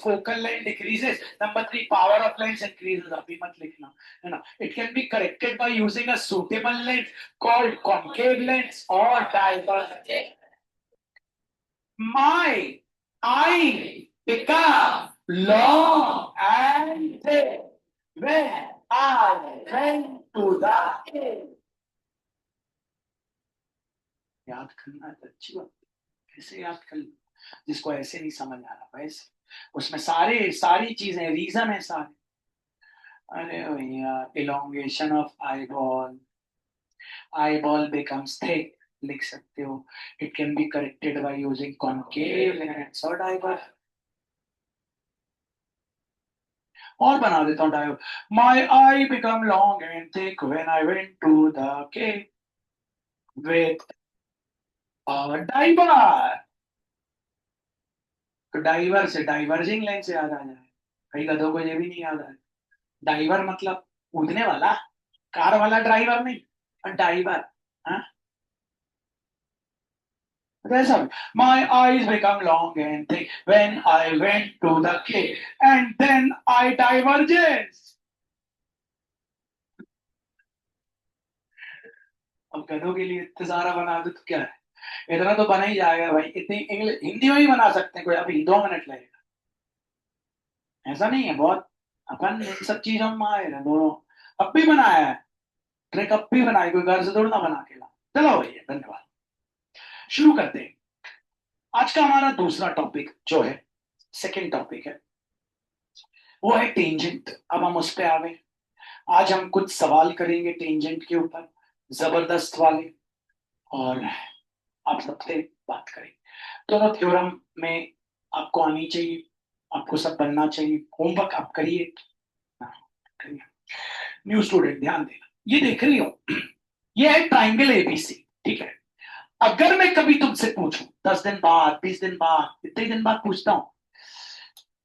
[SPEAKER 1] focal length decreases; number three, power of lens increases. अभी मत लिखना, है ना? It can be corrected by using a suitable lens called concave lens or divergent. My eye become long and thick when I went to the cave. याद करना है तो अच्छी बात, कैसे याद कर लो, जिसको ऐसे नहीं समझ आ रहा वैसे, उसमें सारी चीजें रीजन है सारे। अरे भैया, elongation of eyeball becomes thick लिख सकते हो, it can be corrected by using concave lens or divergent। और बना देता हूँ डायो। My eye become long and thick when I went to the cave with a diver। तो डाइवर से diverging lens से याद आ जाए, कई गधों को ये भी नहीं याद है। डाइवर मतलब कूदने वाला, कार वाला ड्राइवर नहीं, डाइवर। हाँ, ऐसा। My eyes become long and thick when I went to the cave and then I divergence। अब गधों के लिए इतना सारा बना दो तो क्या है, इतना तो बना ही जाएगा भाई, इतनी इंग्लिश हिंदी में ही बना सकते हैं कोई, अभी 2 मिनट लगेगा, ऐसा नहीं है बहुत। अपन इन सब चीजों में माहिर है दोनों। अब भी बनाया है, ट्रिक अब भी बनाई, कोई घर से थोड़ा ना बना के ला। चलो भैया, धन्यवाद। शुरू करते हैं। आज का हमारा दूसरा टॉपिक जो है, सेकंड टॉपिक है, वो है टेंजेंट। अब हम उस पे आ गए। आज हम कुछ सवाल करेंगे टेंजेंट के ऊपर, जबरदस्त वाले, और आप सबसे बात करेंगे। दोनों थ्योरम में आपको आनी चाहिए, आपको सब बनना चाहिए, होमवर्क आप करिए। न्यू स्टूडेंट ध्यान देना, ये देख रही हो, ये है ट्राइंगल एबीसी, ठीक है। अगर मैं कभी तुमसे पूछूं 10 दिन बाद, 20 दिन बाद, इतने दिन बाद पूछता हूं,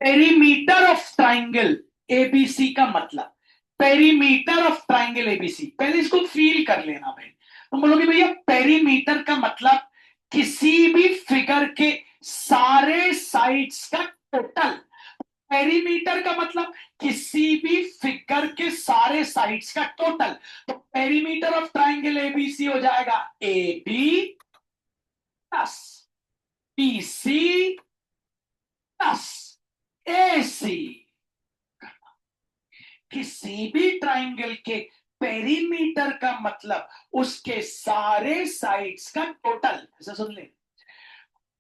[SPEAKER 1] पेरीमीटर ऑफ ट्राइंगल एबीसी का मतलब, पेरीमीटर ऑफ ट्राइंगल एबीसी, पहले इसको फील कर लेना भाई। तुम बोलोगे भैया पेरीमीटर का मतलब किसी भी फिगर के सारे साइड्स का टोटल, पेरीमीटर का मतलब किसी भी फिगर के सारे साइड्स का टोटल। तो पेरीमीटर ऑफ ट्राइंगल एबीसी हो जाएगा A B plus B C plus A C. किसी भी ट्राइंगल के पेरीमीटर का मतलब उसके सारे साइड्स का टोटल। ऐसा सुन ले,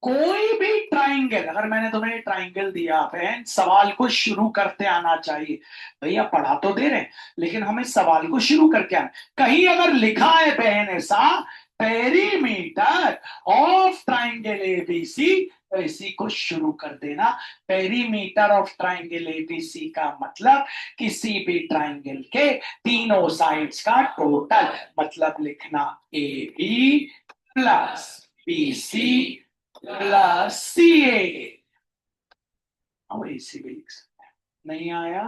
[SPEAKER 1] कोई भी ट्राइंगल, अगर मैंने तुम्हें ट्राइंगल दिया बहन, सवाल को शुरू करते आना चाहिए। भैया पढ़ा तो दे रहे, लेकिन हमें सवाल को शुरू करके आना। कहीं अगर लिखा है बहन ऐसा, पेरीमीटर ऑफ ट्राइंगल एबीसी, तो इसी को शुरू कर देना। पेरीमीटर ऑफ ट्राइंगल एबीसी का मतलब किसी भी ट्राइंगल के तीनों साइड्स का टोटल। मतलब लिखना A B plus B C plus C A. अब ऐसे भी लिख सकते हैं। नहीं आया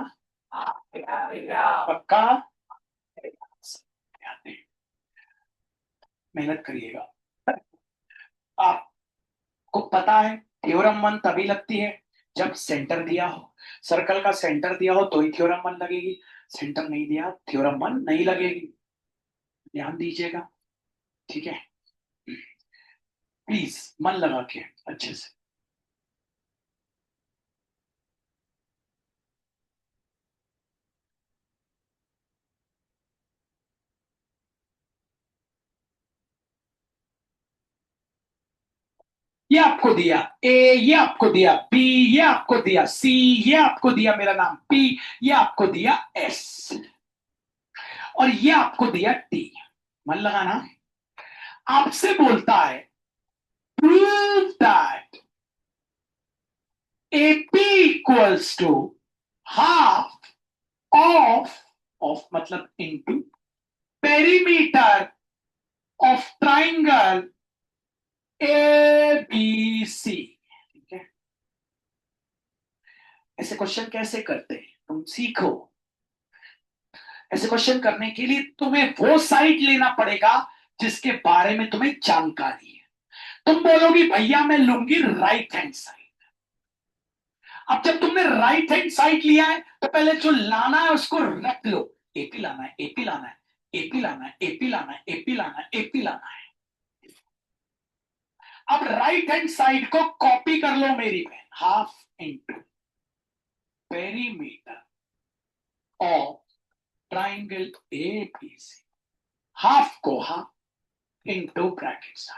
[SPEAKER 1] पक्का, मेहनत करिएगा। आपको पता है थ्योरम वन तभी लगती है जब सेंटर दिया हो। सर्कल का सेंटर दिया हो तो ही थ्योरम वन लगेगी, सेंटर नहीं दिया थ्योरम वन नहीं लगेगी। ध्यान दीजिएगा, ठीक है, प्लीज मन लगा के अच्छे से। ये आपको दिया ए, ये आपको दिया बी, ये आपको दिया सी, ये आपको दिया मेरा नाम पी, ये आपको दिया एस, और ये आपको दिया टी। मन लगाना, आपसे बोलता है prove that AP equals to half of मतलब into perimeter of triangle ABC। ठीक है, ऐसे क्वेश्चन कैसे करते हैं तुम सीखो। ऐसे क्वेश्चन करने के लिए तुम्हें वो साइड लेना पड़ेगा जिसके बारे में तुम्हें जानकारी है। तुम बोलोगी भैया मैं लूंगी राइट हैंड साइड। अब जब तुमने राइट हैंड साइड लिया है तो पहले जो लाना है उसको रख लो। एपी लाना है, एपी लाना है, एपी लाना है, एपी लाना है, एपी लाना है, एपी लाना है। अब राइट हैंड साइड को कॉपी कर लो मेरी बहन। Half into perimeter of triangle ABC, half को half into bracket.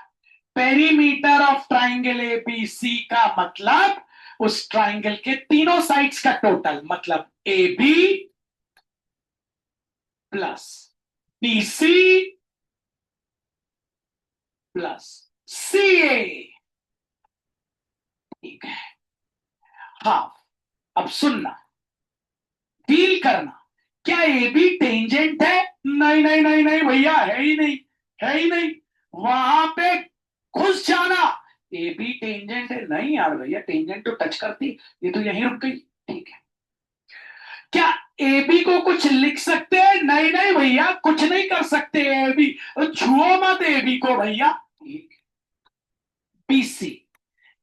[SPEAKER 1] Perimeter of triangle ABC का मतलब उस ट्राइंगल के तीनों साइड्स का टोटल। मतलब A B plus B C plus C A. ठीक है, हाफ। अब सुनना, फील करना, क्या ए बी टेंजेंट है? नहीं नहीं नहीं नहीं भैया, है ही नहीं, है ही नहीं। वहां पे घुस जाना, ए बी टेंजेंट है? नहीं यार भैया, टेंजेंट तो टच करती, ये तो यहीं रुक गई। ठीक है, क्या ए बी को कुछ लिख सकते हैं? नहीं नहीं भैया, कुछ नहीं कर सकते ए बी, छुओ मत ए बी को भैया। बीसी,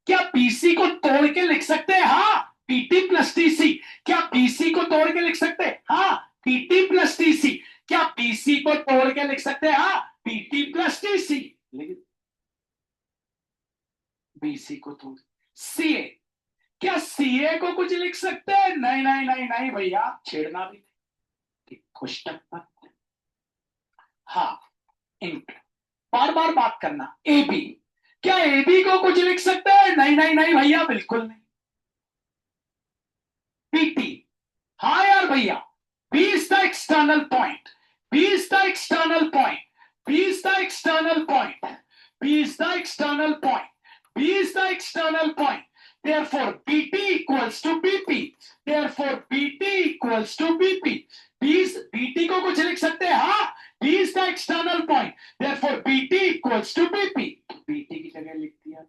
[SPEAKER 1] क्या बीसी को तोड़ के लिख सकते हैं? हाँ, पीटी प्लस टीसी। क्या बीसी को तोड़ के लिख सकते हैं? हाँ, पीटी प्लस टीसी। क्या बीसी को तोड़ के लिख सकते हैं? हाँ, पीटी प्लस टीसी। लेकिन बीसी को तोड़, सीए, क्या सीए को कुछ लिख सकते हैं? नहीं नहीं नहीं नहीं भैया, छेड़ना भी नहीं, खुश टक। हाँ, इंट, बार बार बात करना। ए बी, क्या ए बी को कुछ लिख सकते हैं? नहीं नहीं नहीं भैया, बिल्कुल नहीं। पीटी, हाँ यार भैया, B is the external point, B is the external point, B is the external point, B is the external point, B is the external point. Therefore, BT equals to BP. Therefore, BT equals to BP. BT को कुछ लिख सकते हैं? हाँ, B is the external point. Therefore, BT equals to BP. BT की जगह लिख दिया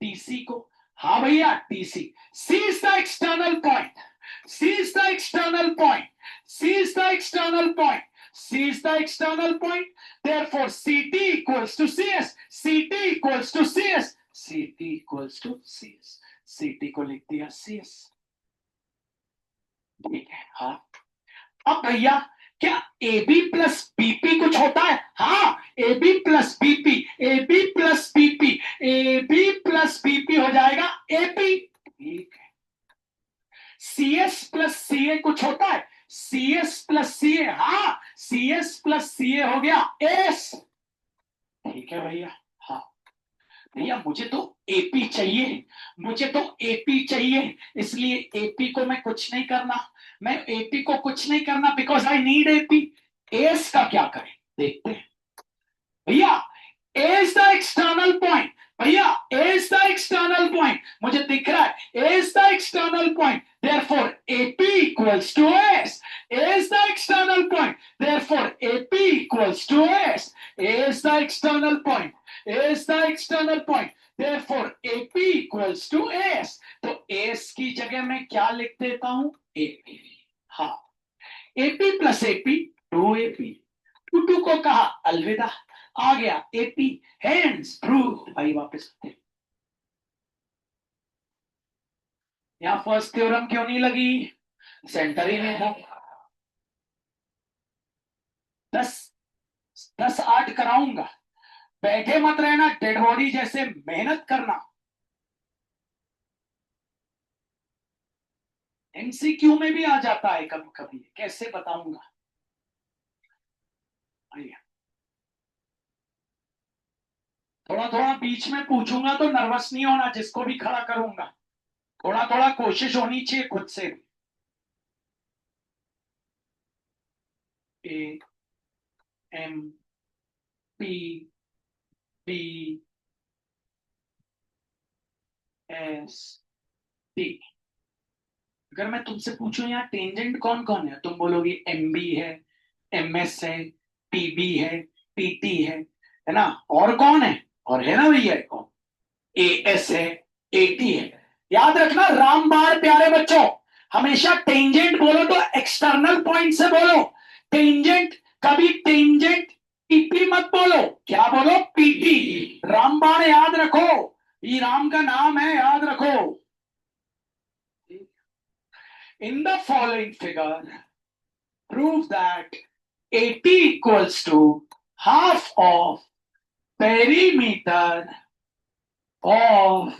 [SPEAKER 1] TC को। हाँ भैया, TC। C is the external point. C is the external point. C is the external point. C is the external point. Therefore, CT equals to CS. CT equals to CS. CT equals to CS. CT को लिख दिया CS। ठीक है, हाँ। अब भैया, क्या ए B plus BP कुछ होता है? हाँ, A B plus BP, A B plus BP, A B plus BP हो जाएगा एपी। ठीक है, सी एस प्लस सी ए ये हो गया एस, ठीक है भैया। हाँ भैया मुझे तो एपी चाहिए, मुझे तो एपी चाहिए, इसलिए एपी को मैं कुछ नहीं करना, मैं एपी को कुछ नहीं करना because I need AP. S का क्या करें देखते हैं भैया। A is the external point, भैया A is the external point, मुझे दिख रहा है A is the external point, therefore AP equals to S. A is the external point, therefore AP equals to S. A is the external point, A is the external point, therefore AP equals to S. तो S की जगह मैं क्या लिख देता हूं AP। हाँ AP plus AP 2AP, 2 को कहा अलविदा, आ गया एपी, हेंस प्रूव। भाई वापस यहां फर्स्ट थ्योरम क्यों नहीं लगी, सेंटर ही में था। 10 8 कराऊंगा, बैठे मत रहना डेड बॉडी जैसे, मेहनत करना। एमसीक्यू में भी आ जाता है कभी कभी, कैसे बताऊंगा। थोड़ा थोड़ा बीच में पूछूंगा तो नर्वस नहीं होना, जिसको भी खड़ा करूंगा थोड़ा थोड़ा कोशिश होनी चाहिए खुद से। A M P B S T. अगर मैं तुमसे पूछूं यहाँ टेंजेंट कौन कौन है, तुम बोलोगे एमबी है, एमएस है, पीबी है, पीटी है ना, और कौन है, और है ना भैया कौन, एएस है, एटी है। याद रखना रामबाण प्यारे बच्चों, हमेशा टेंजेंट बोलो तो एक्सटर्नल पॉइंट से बोलो, टेंजेंट कभी टेंजेंट पीपी मत बोलो, क्या बोलो पीटी। रामबाण याद रखो, ये राम का नाम है, याद रखो। In the following figure, prove that AP equals to half of perimeter of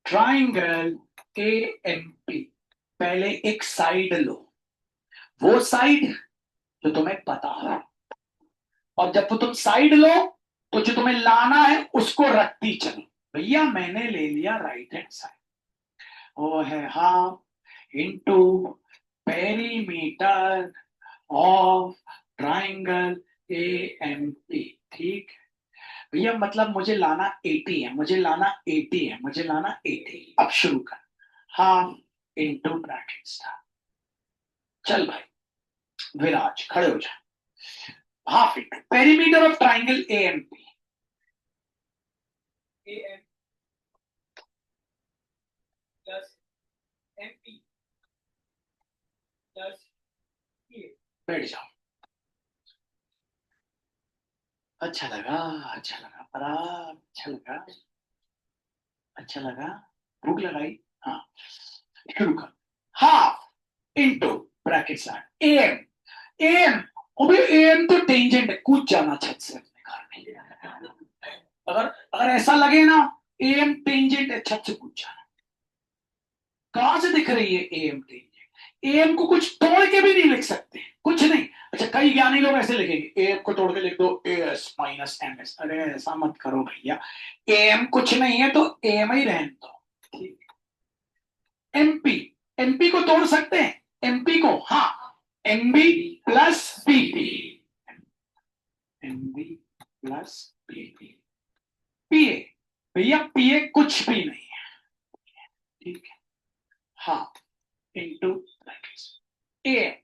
[SPEAKER 1] triangle AMP। पहले एक साइड लो, वो साइड जो तुम्हें पता है, और जब तुम साइड लो तो जो तुम्हें लाना है उसको रखती चलो। भैया मैंने ले लिया राइट हैंड साइड, वो है half into perimeter of triangle AMP, ठीक है भैया, मतलब मुझे लाना 80 है, मुझे लाना 80 है, मुझे लाना 80। अब शुरू कर, हाफ इंटू ब्रैकेट स्टार, चल भाई विराज खड़े हो जा, half into perimeter of triangle AMP, AM plus MP plus बैठ जाओ। अच्छा लगा, अच्छा लगा परा, अच्छा लगा, अच्छा लगा, भूख लगाई। हाँ शुरू कर, half into bracket star M, M, अबे एम तो टेंजेंट है, कूद जाना छत से अपने घर में। अगर अगर ऐसा लगे ना एम टेंजेंट है, छत से कूद जाना। कहां से दिख रही है एम टेंजेंट, एम को कुछ तोड़ के भी नहीं लिख सकते, कुछ नहीं। अच्छा कई ज्ञानी लोग ऐसे लिखेंगे एम को तोड़ के लिख दो एस माइनस एम एस, अरे ऐसा मत करो भैया, एम कुछ नहीं है तो एम ही रहने दो, ठीक। एमपी, एमपी को तोड़ सकते हैं, एमपी को, हाँ MB plus PP, MB plus PP, PA, भैया पीए कुछ भी नहीं है, ठीक है, हाँ इंटू ए,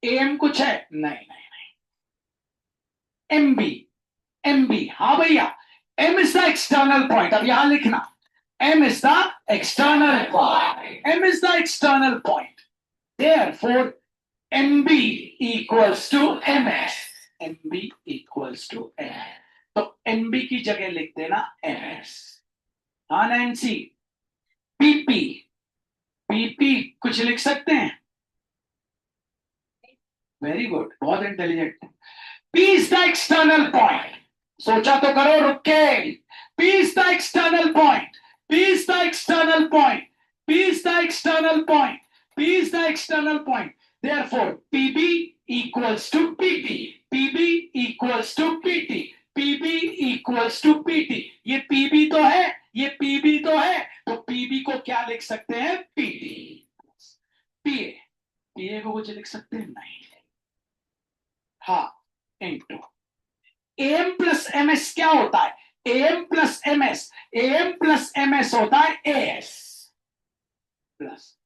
[SPEAKER 1] एम कुछ है नहीं नहीं नहीं, एमबी, एमबी हाँ भैया, M is the external point, अब यहां लिखना M is the external point. M is the external point. Therefore, MB equals to MS. MB equals to MS. तो MB की जगह लिख देना MS। हाँ नैन्सी, PP, PP कुछ लिख सकते हैं, वेरी गुड, बहुत intelligent. P is the external point. सोचा तो करो, रुक के। P is the external point. P is the external point. P is the external point. P is the external point. Therefore, PB equals to PT, PB equals to PT, PB equals to PT. ये PB तो है, ये PB तो है, तो PB को क्या लिख सकते हैं? पीटी। पीए, पीए को कुछ लिख सकते हैं? नहीं। हाँ, into M plus M S क्या होता है? M plus M S, M plus M S होता है S plus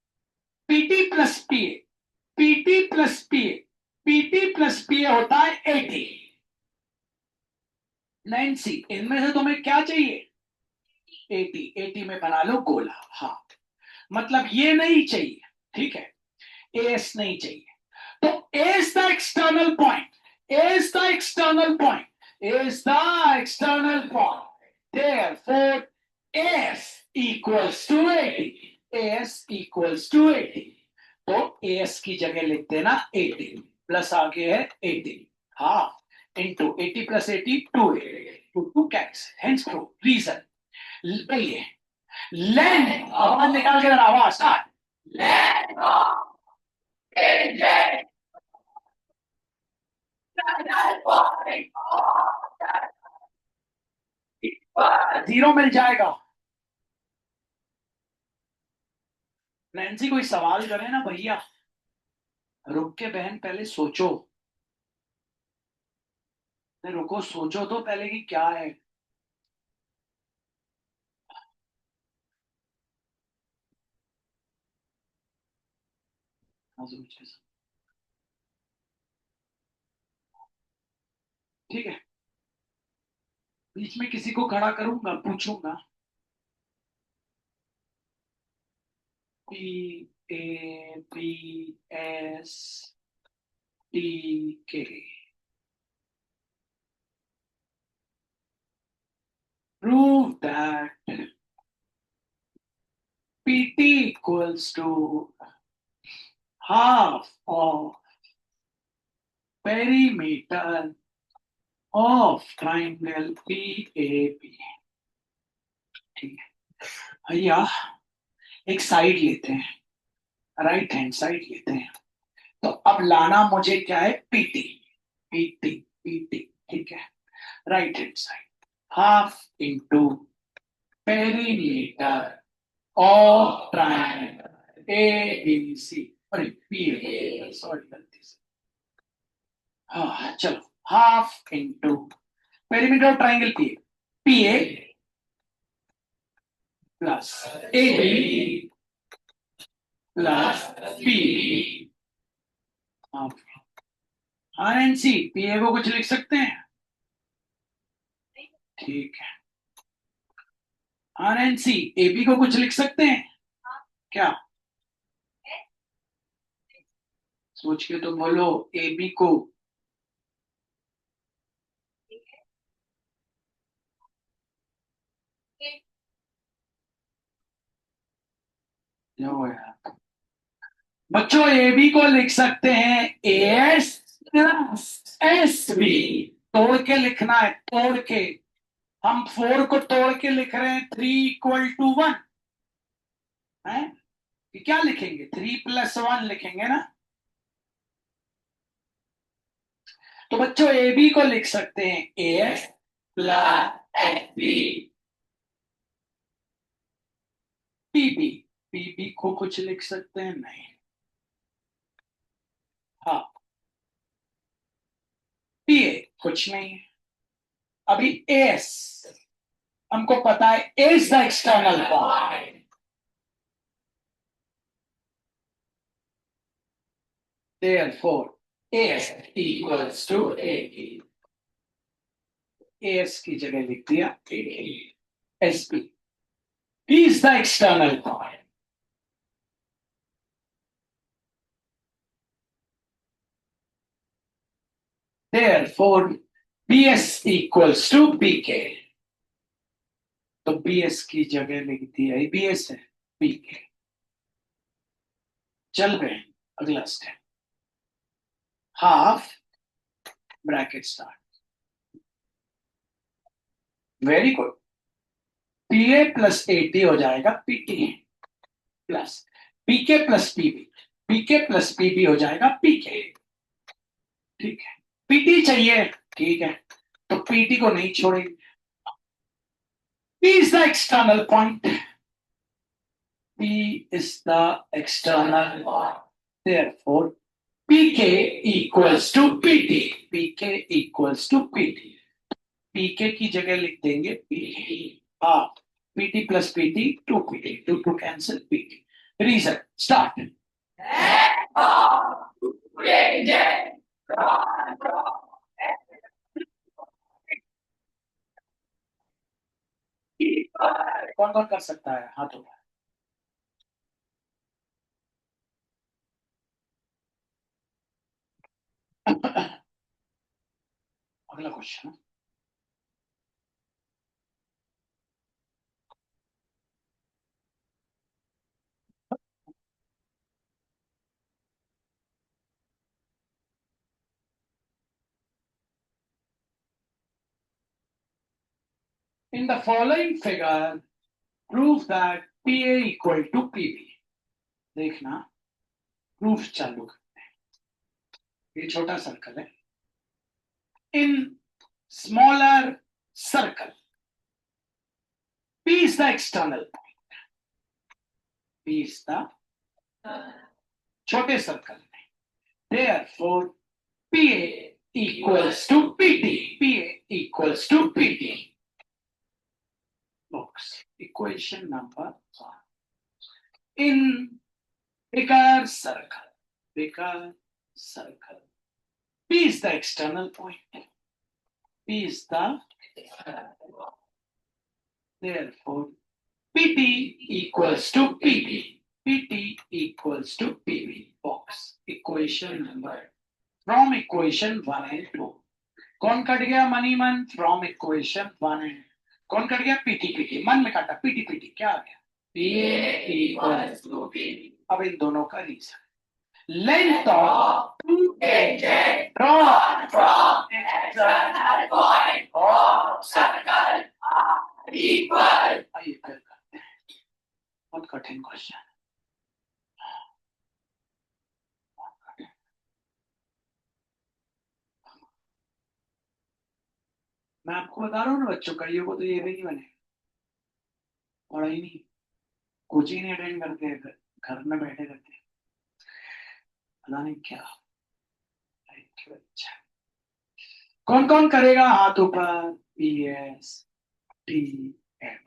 [SPEAKER 1] PT plus PA, PT plus PA, PT plus PA होता है 80। नैन्सी, इनमें से तुम्हें क्या चाहिए? 80, 80 में बना लो गोला। हाँ, मतलब ये नहीं चाहिए, ठीक है, एस नहीं चाहिए। तो A is the external point, A is the external point, A is the external point. Therefore, S equals to 80, S equals to 80। तो एस की जगह लिखते हैं ना 80, प्लस आगे है 80, half into 80 plus 80 2, 2 cancel, hence prove reason. पहले लैंड, आवाज निकाल के आवाज स्टार्ट। लैंड जीरो मिल जाएगा। नैन्सी कोई सवाल करे ना भैया, रुक के बहन पहले सोचो, रुको सोचो तो पहले कि क्या है। ठीक है, बीच में किसी को खड़ा करूंगा, पूछूंगा। P A P S T के, prove that PT equals to half of perimeter of triangle PAP। ठीक है भैया, एक साइड लेते हैं, राइट हैंड साइड लेते हैं। तो अब लाना मुझे क्या है? पीटी, पीटी, पीटी, ठीक है। Right hand side, half into perimeter of triangle A B C, अरे पी, सॉरी गलती से। हाँ चलो, half into perimeter of triangle P, P A plus A B plus P. हाँ एनसी, पी ए को कुछ लिख सकते हैं? ठीक है। हाँ एनसी, ए बी को कुछ लिख सकते हैं क्या? सोच के तो बोलो, ए बी को। जो यार बच्चों, ए बी को लिख सकते हैं A S plus S B. तोड़ के लिखना है, तोड़ के। हम 4 को तोड़ के लिख रहे हैं 3 इक्वल टू 1 है। ये क्या लिखेंगे? 3 प्लस 1 लिखेंगे ना। तो बच्चों, ए बी को लिख सकते हैं A S plus S B, PB, PB को कुछ लिख सकते हैं? नहीं। हाँ, पी ए कुछ नहीं है। अभी एस हमको पता है, is the external point. Therefore, AS equals to AE। AS की जगह लिख दिया AE। SP is the external point। Therefore, BS equals to BK। तो BS की जगह लिख दिया, BS है BK। चल रहे हैं अगला step, half bracket start. Very good. PA plus 80 हो जाएगा PT plus PK plus PB, PK plus PB हो जाएगा पीके। ठीक है, पीटी चाहिए, ठीक है, तो पीटी को नहीं छोड़ेंगे। P is the external point. P is the external point. Therefore, PK equals to PT. PK equals to PT. PK की जगह लिख देंगे PT. हाँ, PT plus PT, 2PT. 2 cancel PT. Reason. Start. कौन कौन कर सकता है हाथों में? अगला question. In the following figure, prove that PA equal to PB. देखना, प्रूफ चालू करते हैं। ये छोटा सर्कल है। In smaller circle, P is the external point. P is the छोटे सर्कल में। Therefore, PA equals to PT. PA equals to PT. Box. Equation number 1. In bigger circle, P is the external point. P is the therefore PT equals to PB. PT equals to PB. Box. Equation number from equation 1 and 2. कौन cut गया money मन? From equation 1 and कौन cut गया? PT मन में काटा, PT क्या आ गया? PA equals to PB. अब इन दोनों का reason, length of two edges drawn from external point of circle are equal. आइए फिर करते हैं, बहुत कठिन क्वेश्चन। मैं आपको बता रहा हूँ ना बच्चों, कईयों को तो ये भी नहीं बने, पढ़ाई नहीं, कोचिंग नहीं अटेंड करते, घर में बैठे रहते, पता नहीं क्या। अच्छा, कौन कौन करेगा हाथ ऊपर? PS T M।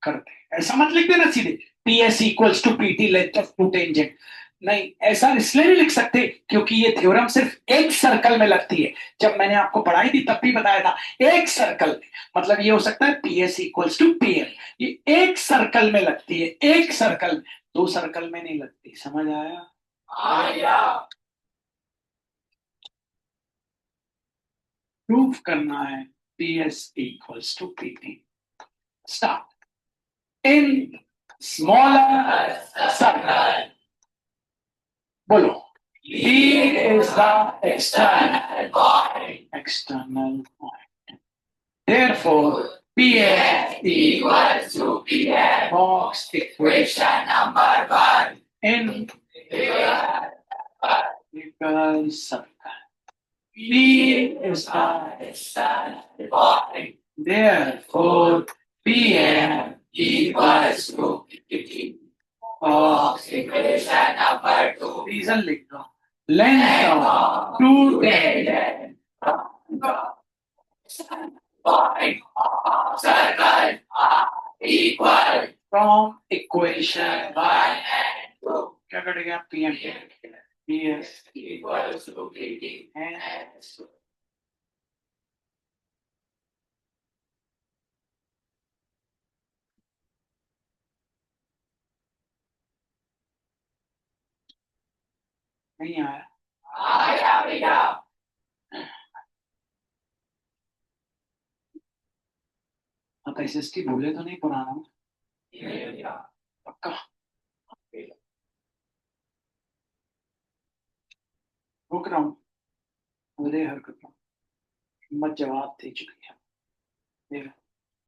[SPEAKER 1] करते हैं, ऐसा मत लिख देना सीधे PS equals to PT length of two tangent. नहीं, ऐसा इसलिए नहीं लिख सकते क्योंकि ये थ्योरम सिर्फ एक सर्कल में लगती है। जब मैंने आपको पढ़ाई थी तब भी बताया था, एक सर्कल में, मतलब ये हो सकता है PS इक्वल्स टू PM। ये एक सर्कल में लगती है, एक सर्कल में, दो सर्कल में नहीं लगती। समझ आया? आया। प्रूफ करना है PS equals to PT। Start. In smaller circle, बोलो। P is the external point. External point. Therefore, PS equals to PM. Box equation number 1. In bigger circle, P is the external point. Therefore, PM equals to PT. Box equation number 2. Reason लिख दो, length of two tangents point of circle are equal from equation 1 and 2. क्या करेगा? PM PS equals to PT and नहीं आया? आया भैया। आप SST भूले तो नहीं पुराना? पक्का? रुक रहा हूँ, मुझे हरकत मत, जवाब दे चुकी है।